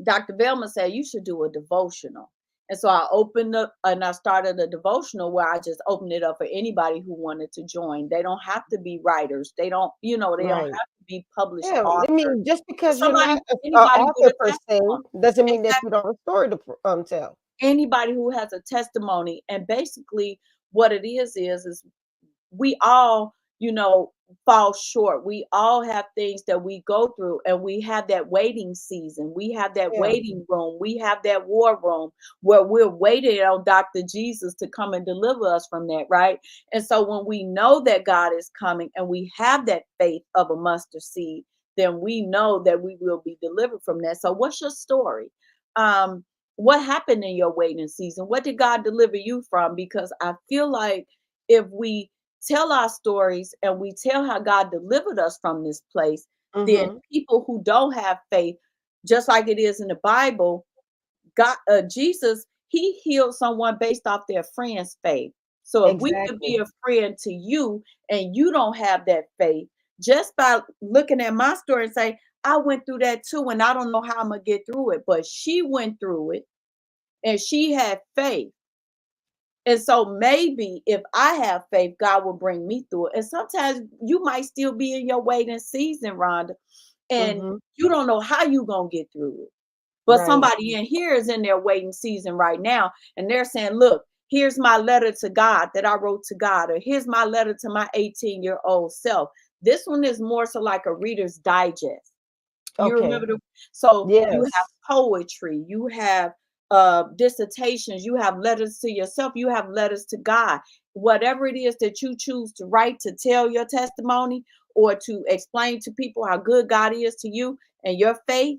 Dr. Velma said, you should do a devotional. And so I opened up and I started a devotional where I just opened it up for anybody who wanted to join. They don't have to be writers. They don't have Right. to be published Yeah, I authors. mean, just because you're Somebody, not a anybody with author a per se testimony. doesn't mean that you Exactly. don't have a story to tell. Anybody who has a testimony. And basically what it is we all, fall short. We all have things that we go through, and we have that waiting season. We have that Yeah. waiting room. We have that war room where we're waiting on Dr. Jesus to come and deliver us from that, right? And so when we know that God is coming and we have that faith of a mustard seed, then we know that we will be delivered from that. So what's your story? What happened in your waiting season? What did God deliver you from? Because I feel like if we tell our stories and we tell how God delivered us from this place, then Mm-hmm. people who don't have faith, just like it is in the Bible, God, Jesus, he healed someone based off their friend's faith. So if we could be Exactly. a friend to you and you don't have that faith, just by looking at my story and say, I went through that too, and I don't know how I'm gonna get through it, but she went through it and she had faith. And so maybe if I have faith, God will bring me through it. And sometimes you might still be in your waiting season, Rhonda, and Mm-hmm. you don't know how you're going to get through it. But Right. somebody in here is in their waiting season right now, and they're saying, look, here's my letter to God that I wrote to God, or here's my letter to my 18-year-old self. This one is more so like a Reader's Digest. You Okay. remember so you have Yes. poetry, you have dissertations, you have letters to yourself, you have letters to God. Whatever it is that you choose to write to tell your testimony or to explain to people how good God is to you and your faith,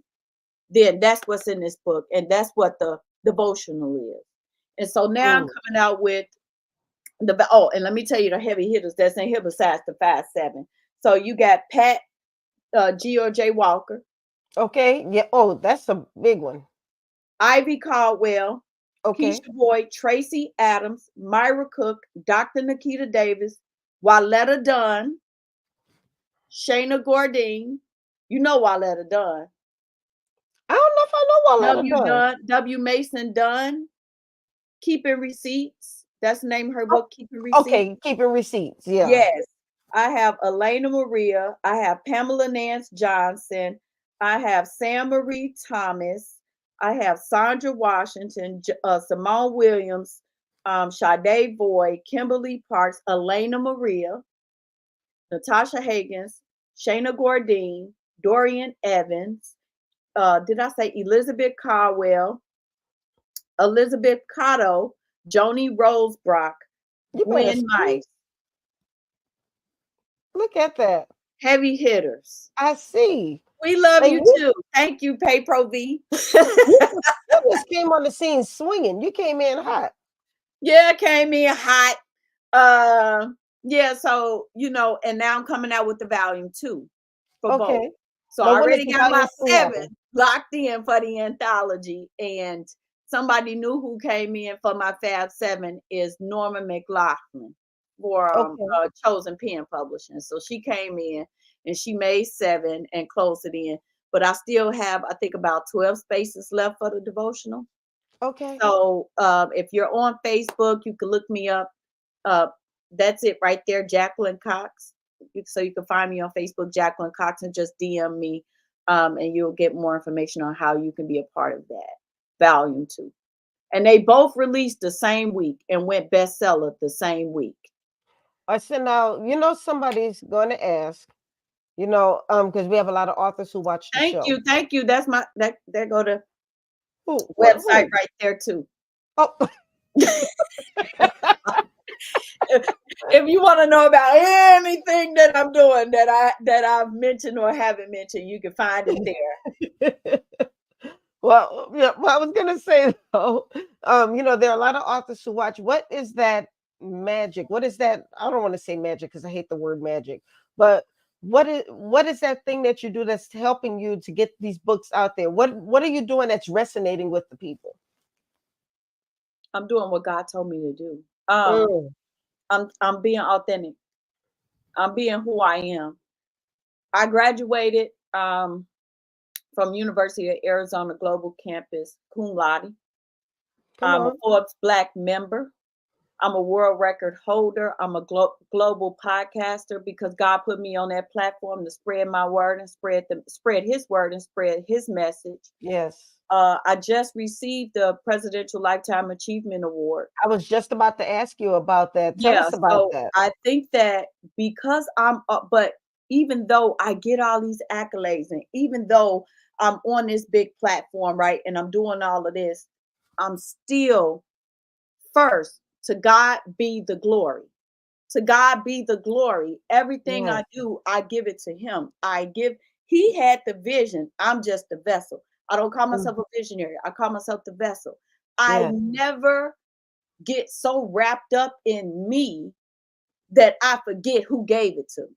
then that's what's in this book. And that's what the devotional is. And so now I'm Mm. coming out with and let me tell you the heavy hitters that's in here besides the 5-7. So you got Pat G.O.J. Walker, Okay. Yeah. Oh, that's a big one. Ivy Caldwell, Okay. Keisha Boyd, Tracy Adams, Myra Cook, Dr. Nikita Davis, Waletta Dunn, Shayna Gordine. You know Waletta Dunn. I don't know if I know Waletta W. Dunn. Dunn, W. Mason Dunn, Keeping Receipts. That's the name of her book, Keeping Receipts. Okay, keeping receipts. Yeah. Yes. I have Elena Maria. I have Pamela Nance Johnson. I have Sam Marie Thomas. I have Sandra Washington, Simone Williams, Sade Boyd, Kimberly Parks, Elena Maria, Natasha Higgins, Shayna Gordine, Dorian Evans. Did I say Elizabeth Caldwell, Elizabeth Cotto, Joni Rosebrock, You better Gwen speak. Mice. Look at that. Heavy hitters. I see. We love And you you, too. Thank you, PayPro V. you just came on the scene swinging. You came in hot. Yeah, came in hot. Yeah, so and now I'm coming out with the volume 2 for both. Okay. So Now, I when is already the got my volume 2 7 happen? locked in for the anthology, and somebody new who came in for my Fab 7 is Norma McLaughlin for Okay. Chosen Pen Publishing. So she came in and she made 7 and closed it in. But I still have, I think, about 12 spaces left for the devotional. Okay. So if you're on Facebook, you can look me up. That's it right there, Jacquiline Cox. So you can find me on Facebook, Jacquiline Cox, and just DM me, and you'll get more information on how you can be a part of that. Volume 2. And they both released the same week and went bestseller the same week. I said, now, somebody's going to ask, because we have a lot of authors who watch the show. Thank you. That's my that go to Who? website right there too. Oh. If you want to know about anything that I'm doing that I've mentioned or haven't mentioned, you can find it there. Well, yeah, I was gonna say though, there are a lot of authors who watch. What is that magic? What is that? I don't want to say magic because I hate the word magic, but what is that thing that you do that's helping you to get these books out there? What are you doing that's resonating with the people? I'm doing what God told me to do. Mm. I'm being authentic. I'm being who I am. I graduated from University of Arizona Global Campus cum laude. Come I'm a on. Forbes Black member. I'm a world record holder. I'm a global podcaster because God put me on that platform to spread my word and spread His word and spread His message. Yes. I just received the Presidential Lifetime Achievement Award. I was just about to ask you about that. Tell us about so that. I think that because but even though I get all these accolades and even though I'm on this big platform, right, and I'm doing all of this, I'm still first, to God be the glory. To God be the glory. Everything Yes. I do, I give it to Him. He had the vision. I'm just the vessel. I don't call myself a visionary. I call myself the vessel. I Yes. never get so wrapped up in me that I forget who gave it to me.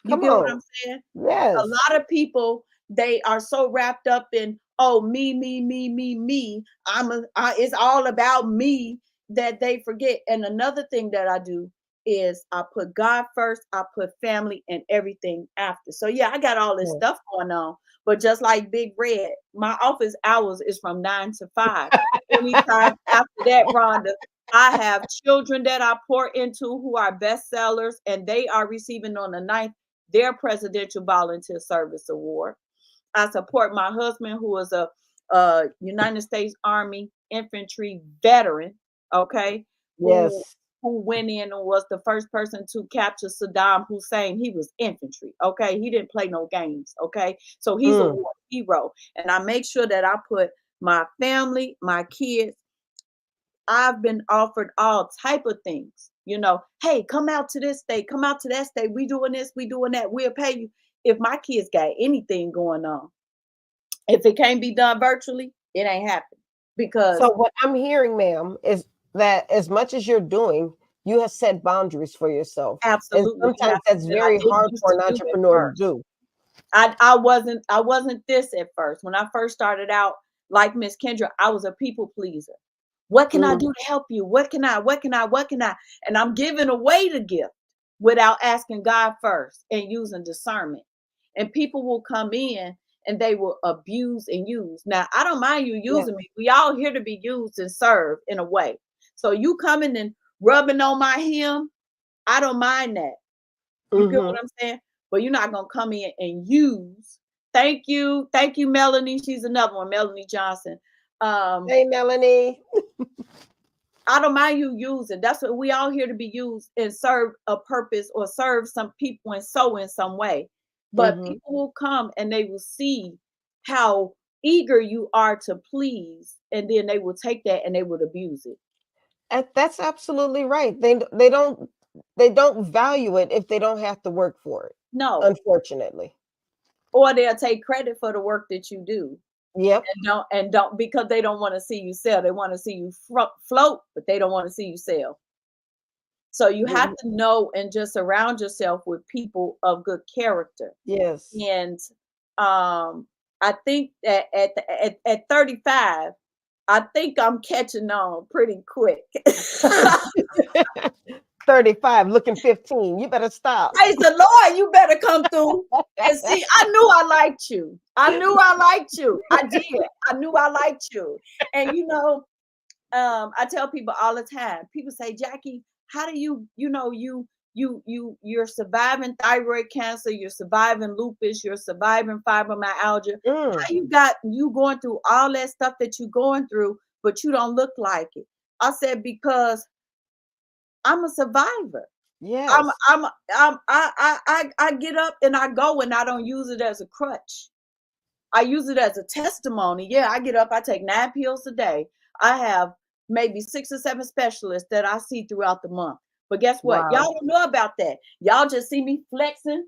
You Come get what on. I'm saying? Yes. A lot of people, they are so wrapped up in, oh, me, me, me, me, me. It's all about me that they forget. And another thing that I do is I put God first, I put family and everything after. So yeah, I got all this Yes. stuff going on. But just like Big Red, my office hours is from 9 to 5. Anytime after that, Rhonda, I have children that I pour into who are bestsellers, and they are receiving on the 9th their Presidential Volunteer Service Award. I support my husband, who is a United States Army infantry veteran, okay, Yes. who went in and was the first person to capture Saddam Hussein. He was infantry, okay? He didn't play no games, okay? So he's a war hero. And I make sure that I put my family, my kids. I've been offered all type of things. Hey, come out to this state, come out to that state. We doing this, we doing that. We'll pay you. If my kids got anything going on, if it can't be done virtually, it ain't happening. Because So what I'm hearing, ma'am, is that as much as you're doing, you have set boundaries for yourself. Absolutely. And sometimes that's very hard for an entrepreneur to do. I wasn't this at first. When I first started out, like Miss Kendra, I was a people pleaser. What can I do to help you? What can I? And I'm giving away the gift without asking God first and using discernment. And people will come in and they will abuse and use. Now, I don't mind you using me. We all here to be used and served in a way. So you coming and rubbing on my hem, I don't mind that. You get what I'm saying? But you're not gonna come in and use. Thank you, Melanie. She's another one, Melanie Johnson. Hey, Melanie. I don't mind you using. That's what we all here to be used and serve a purpose or serve some people and so in some way. But people will come and they will see how eager you are to please, and then they will take that and they would abuse it. That's absolutely right. They don't value it if they don't have to work for it. No, unfortunately. Or they'll take credit for the work that you do. Yep. And don't because they don't want to see you sell. They want to see you float, but they don't want to see you sell. So you have to know and just surround yourself with people of good character. Yes. And I think that at 35, I think I'm catching on pretty quick. 35, looking 15. You better stop. Praise the Lord, you better come through. And see, I knew I liked you. I did. I knew I liked you. And I tell people all the time. People say, Jackie, how do you're surviving thyroid cancer, you're surviving lupus, you're surviving fibromyalgia. How you going through all that stuff that you're going through, but you don't look like it? I said, because I'm a survivor. Yes. I get up and I go, and I don't use it as a crutch. I use it as a testimony. Yeah, I get up, I take 9 pills a day. I have maybe 6 or 7 specialists that I see throughout the month. But guess what? Wow. Y'all don't know about that. Y'all just see me flexing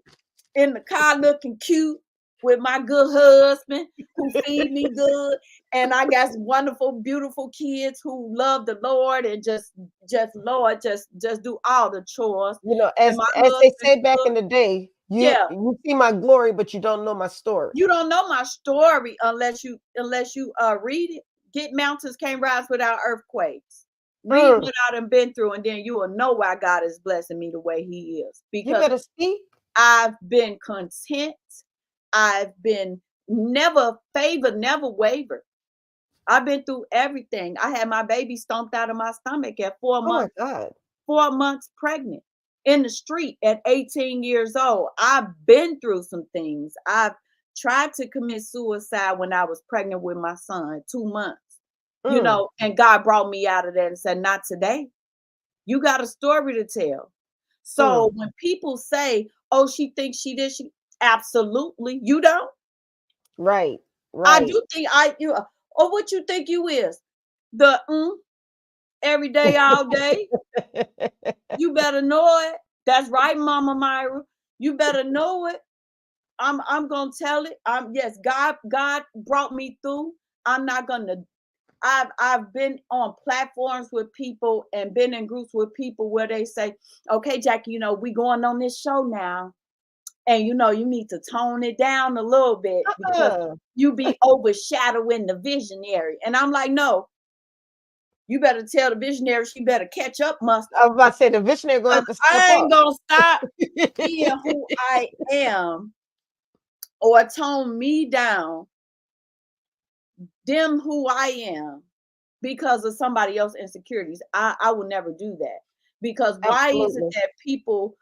in the car looking cute with my good husband who feed me good. And I got wonderful, beautiful kids who love the Lord and just do all the chores. As they said back in the day, you see my glory, but you don't know my story. You don't know my story unless you read it. Get Mountains Can't Rise Without Earthquakes. Read what I done been through, and then you will know why God is blessing me the way He is. Because you better speak. I've been content. I've been never favored, never wavered. I've been through everything. I had my baby stomped out of my stomach at 4 months. Oh my God. 4 months pregnant in the street at 18 years old. I've been through some things. I've tried to commit suicide when I was pregnant with my son, 2 months. And God brought me out of that and said, not today. You got a story to tell. So when people say, oh, she thinks she did, absolutely, you don't. Right. I do think or what you think you is? The every day, all day. You better know it. That's right, Mama Myra. You better know it. I'm gonna tell it. Yes, God brought me through. I'm not gonna. I've been on platforms with people and been in groups with people where they say, okay, Jackie, we going on this show now. And you need to tone it down a little bit because you be overshadowing the visionary. And I'm like, no, you better tell the visionary she better catch up, mustard. I was about to say the visionary going to have to step I ain't up. gonna stop being who I am or tone me down, dim who I am because of somebody else's insecurities. I will never do that. Because why is it that people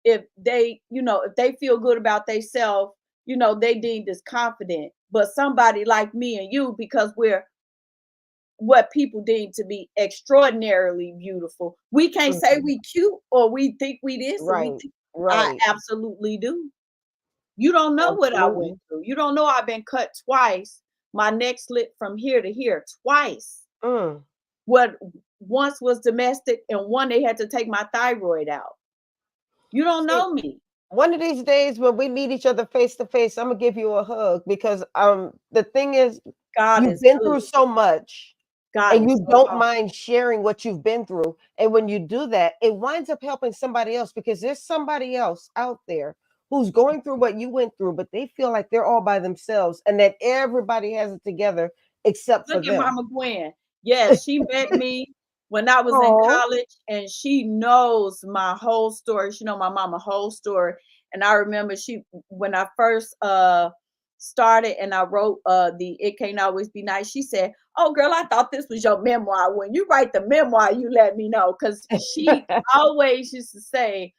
if they feel good about themselves, they deemed as confident, but somebody like me and you, because we're what people deem to be extraordinarily beautiful, we can't say we cute or we think we this. Right. I absolutely do. You don't know what I went through. You don't know I've been cut twice. My neck slit from here to here twice. What once was domestic and one they had to take my thyroid out. You don't know me. One of these days when we meet each other face to face, I'm gonna give you a hug because the thing is, God you've been through so much. and you so don't powerful. mind sharing what you've been through. And when you do that, it winds up helping somebody else, because there's somebody else out there who's going through what you went through, but they feel like they're all by themselves and that everybody has it together except for Look at them. Mama Gwen. Yes, she met me when I was in Oh, college, and she knows my whole story. She know my mama whole story. And I remember when I first started and I wrote the It Can't Always Be Nice, she said, "Oh girl, I thought this was your memoir. When you write the memoir, you let me know." Because she always used to say,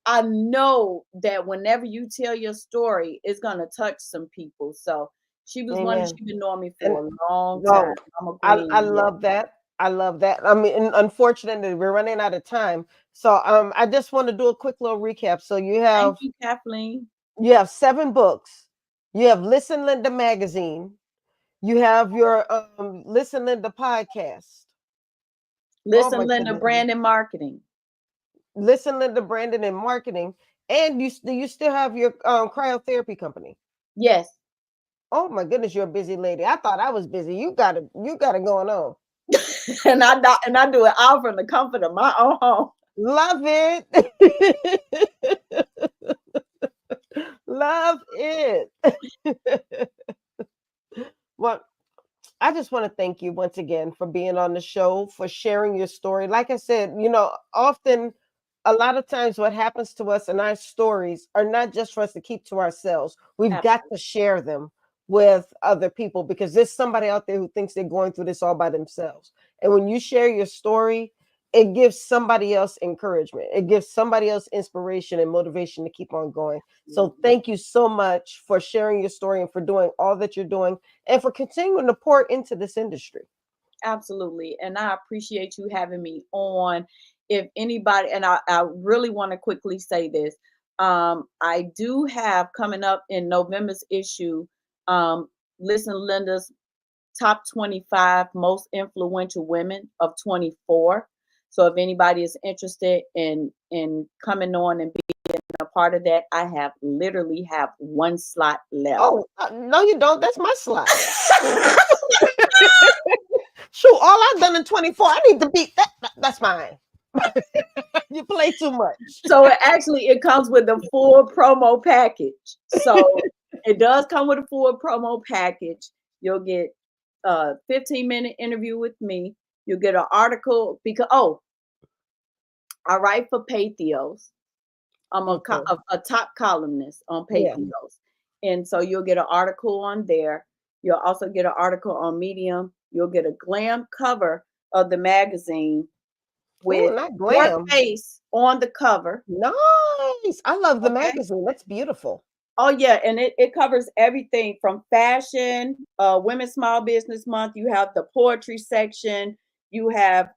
"I know that whenever you tell your story, it's gonna touch some people." So she was one that amen. she been knowing me And for a long time. no, I'm a I queen. Yeah. love that. I love that. I mean, unfortunately, we're running out of time. So I just want to do a quick little recap. So Thank you, Kathleen. you have 7 books. You have Listen Linda magazine. You have your Listen Linda podcast. Oh Listen, my Linda, goodness. brand and marketing. Listen Linda Brandon and marketing. And you still have your cryotherapy company. Yes. Oh my goodness, you're a busy lady. I thought I was busy. You got it going on. and I do it all from the comfort of my own home. Love it. Love it. Well, I just want to thank you once again for being on the show, for sharing your story. Like I said, often a lot of times what happens to us and our stories are not just for us to keep to ourselves. We've got Absolutely. to share them with other people, because there's somebody out there who thinks they're going through this all by themselves. And when you share your story, it gives somebody else encouragement. It gives somebody else inspiration and motivation to keep on going. So thank you so much for sharing your story and for doing all that you're doing and for continuing to pour into this industry. Absolutely. And I appreciate you having me on. If anybody, and I really want to quickly say this. I do have coming up in November's issue, um, Listen Linda's top 25 most influential women of 24. So if anybody is interested in coming on and being a part of that, I have literally have one slot left. Oh, no, you don't. That's my slot. Shoot, all I've done in 24, I need to beat that. That's mine. You play too much. So it comes with a full promo package. So it does come with a full promo package. You'll get a 15-minute interview with me. You'll get an article because I write for Pathos. I'm Okay. a top columnist on Yeah. Pathos. And so you'll get an article on there. You'll also get an article on Medium. You'll get a glam cover of the magazine Oh, with not your glam. face on the cover. Nice. I love the Okay. magazine. That's beautiful. Oh yeah, and it covers everything from fashion, Women's Small Business Month. You have the poetry section. You have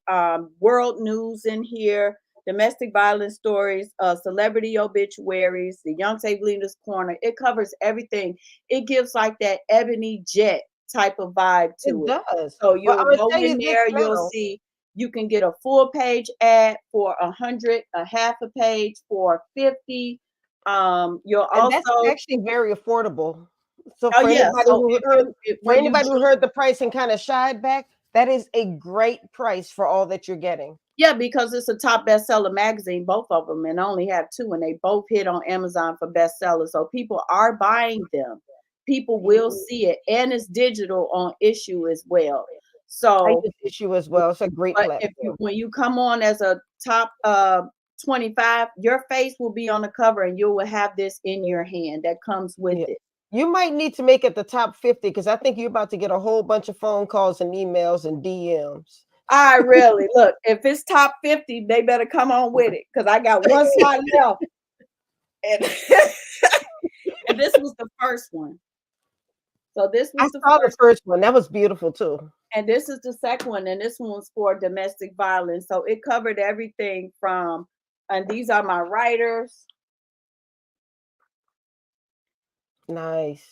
world news in here, domestic violence stories, celebrity obituaries, the Young Safe Leaders Corner. It covers everything. It gives like that ebony jet type of vibe It to it. does. So But I'm you'll gonna go tell in you this there, you'll now. see you can get a full page ad for 100, a half a page for 50. You'll And that's also actually very affordable. So Oh for yeah. anybody So who if heard you if for when you anybody who choose, heard the price and kind of shied back, that is a great price for all that you're getting. yeah, because it's a top bestseller magazine, both of them, and I only have two, and they both hit on Amazon for bestsellers. So people are buying them. People will see it, and it's digital on issue as well. I So, use Issue as well. It's a great but if you platform. when you come on as a top 25, your face will be on the cover, and you will have this in your hand that comes with Yeah. it. You might need to make it the top 50, because I think you're about to get a whole bunch of phone calls and emails and DMs. I really look. If it's top 50, they better come on with it because I got one slot left. And, and this was the first one. So this I was the saw the first, first one. That was beautiful too. and this is the second one, and this one was for domestic violence. So it covered everything from, and these are my writers. Nice.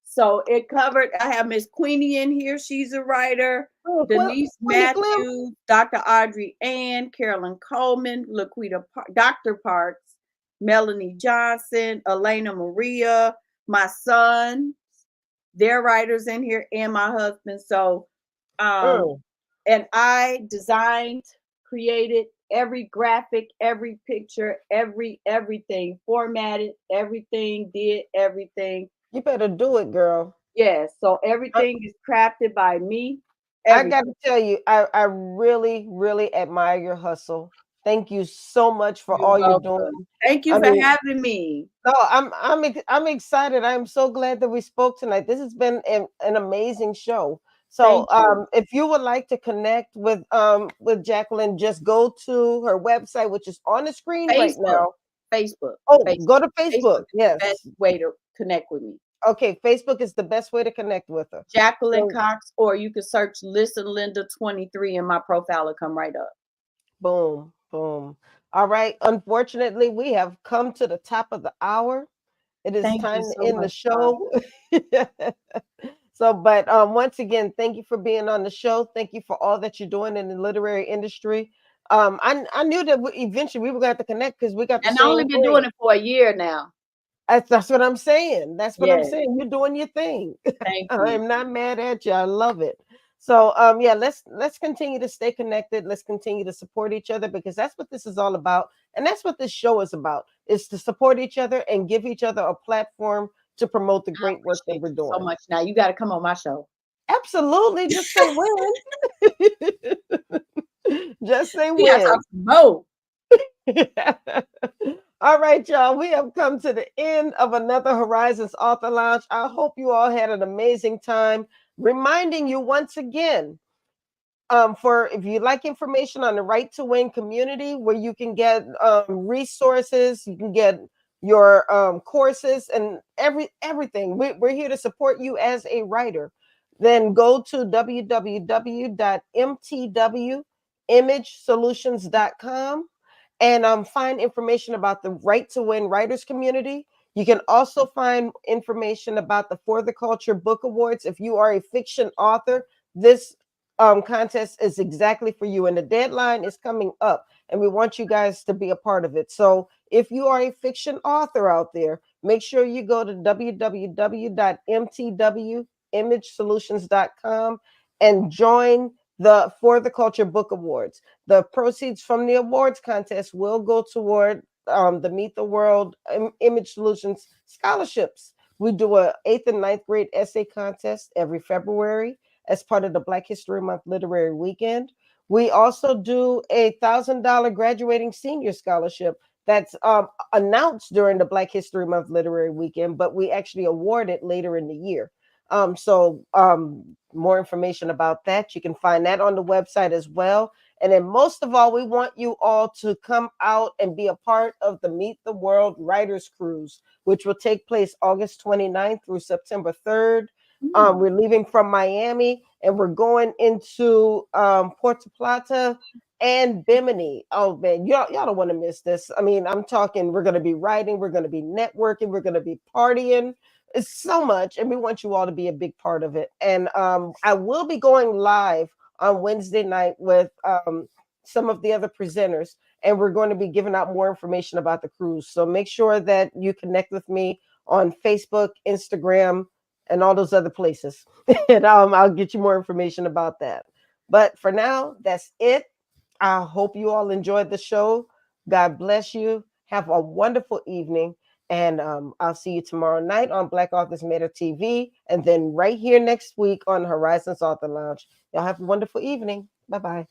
So it covered, I have Miss Queenie in here. She's a writer. Oh, Denise Queen Glim. Matthews, Dr. Audrey Ann, Carolyn Coleman, Dr. Parks, Melanie Johnson, Elena Maria, my son, their writers in here, and my husband. So Mm. And I designed, created every graphic, every picture, everything, formatted everything, did everything. You better do it, girl. Yes, so everything is crafted by me. I got Everything. to tell you, I really, really admire your hustle. Thank you so much for You're all you're welcome. doing. Thank you I for mean, having me. no, I'm excited. I'm so glad that we spoke tonight. This has been an amazing show. So, Thank you. if you would like to connect with Jacqueline, just go to her website, which is on the screen right Facebook. now. Facebook. Oh, Facebook. go to Facebook Facebook. is the best Yes. way to connect with me. Okay, Facebook is the best way to connect with her. Jacqueline So, Cox, or you can search Listen Linda 23 and my profile will come right up. boom, boom. All right. Unfortunately, we have come to the top of the hour. It is Thank you time to so end the much, Bob. show. So, but once again, thank you for being on the show. Thank you for all that you're doing in the literary industry. I knew that eventually we were going to have to connect because we got the And I only same been thing. doing it for a year now. That's what I'm saying. That's what I'm Yes. saying. You're doing your thing. Thank you. I'm not mad at you. I love it. So yeah, let's continue to stay connected. Let's continue to support each other because that's what this is all about. And that's what this show is about, is to support each other and give each other a platform to promote the I great work that appreciate we're you so doing. much. Now you got to come on my show. Absolutely. Just say when. Just say We got to when. talk some more. All right, y'all. We have come to the end of another Horizons Author Lounge. I hope you all had an amazing time. Reminding you once again, for if you'd like information on the Right to Win community, where you can get resources, you can get your courses and everything. We're here to support you as a writer. Then go to www.mtwimagesolutions.com and find information about the Right to Win writers community. You can also find information about the For the Culture Book Awards. If you are a fiction author, this contest is exactly for you, and the deadline is coming up, and we want you guys to be a part of it. So if you are a fiction author out there, make sure you go to www.mtwimagesolutions.com and join the For the Culture Book Awards. The proceeds from the awards contest will go toward the Meet the World Image Solutions scholarships. We do a 8th and 9th grade essay contest every February as part of the Black History Month Literary Weekend. We also do a $1,000 graduating senior scholarship that's announced during the Black History Month Literary Weekend, but we actually award it later in the year. So more information about that, you can find that on the website as well. And then most of all, we want you all to come out and be a part of the Meet the World Writers Cruise, which will take place August 29th through September 3rd. We're leaving from Miami and we're going into Puerto Plata and Bimini. Oh man, y'all don't want to miss this. I mean, I'm talking, we're going to be writing, we're going to be networking, we're going to be partying. It's so much, and we want you all to be a big part of it. And I will be going live on Wednesday night with some of the other presenters, and we're going to be giving out more information about the cruise. So make sure that you connect with me on Facebook, Instagram, and all those other places. And I'll get you more information about that. But for now, that's it. I hope you all enjoyed the show. God bless you. Have a wonderful evening. And I'll see you tomorrow night on Black Authors Matter TV. And then right here next week on Horizons Author Lounge. Y'all have a wonderful evening. Bye-bye.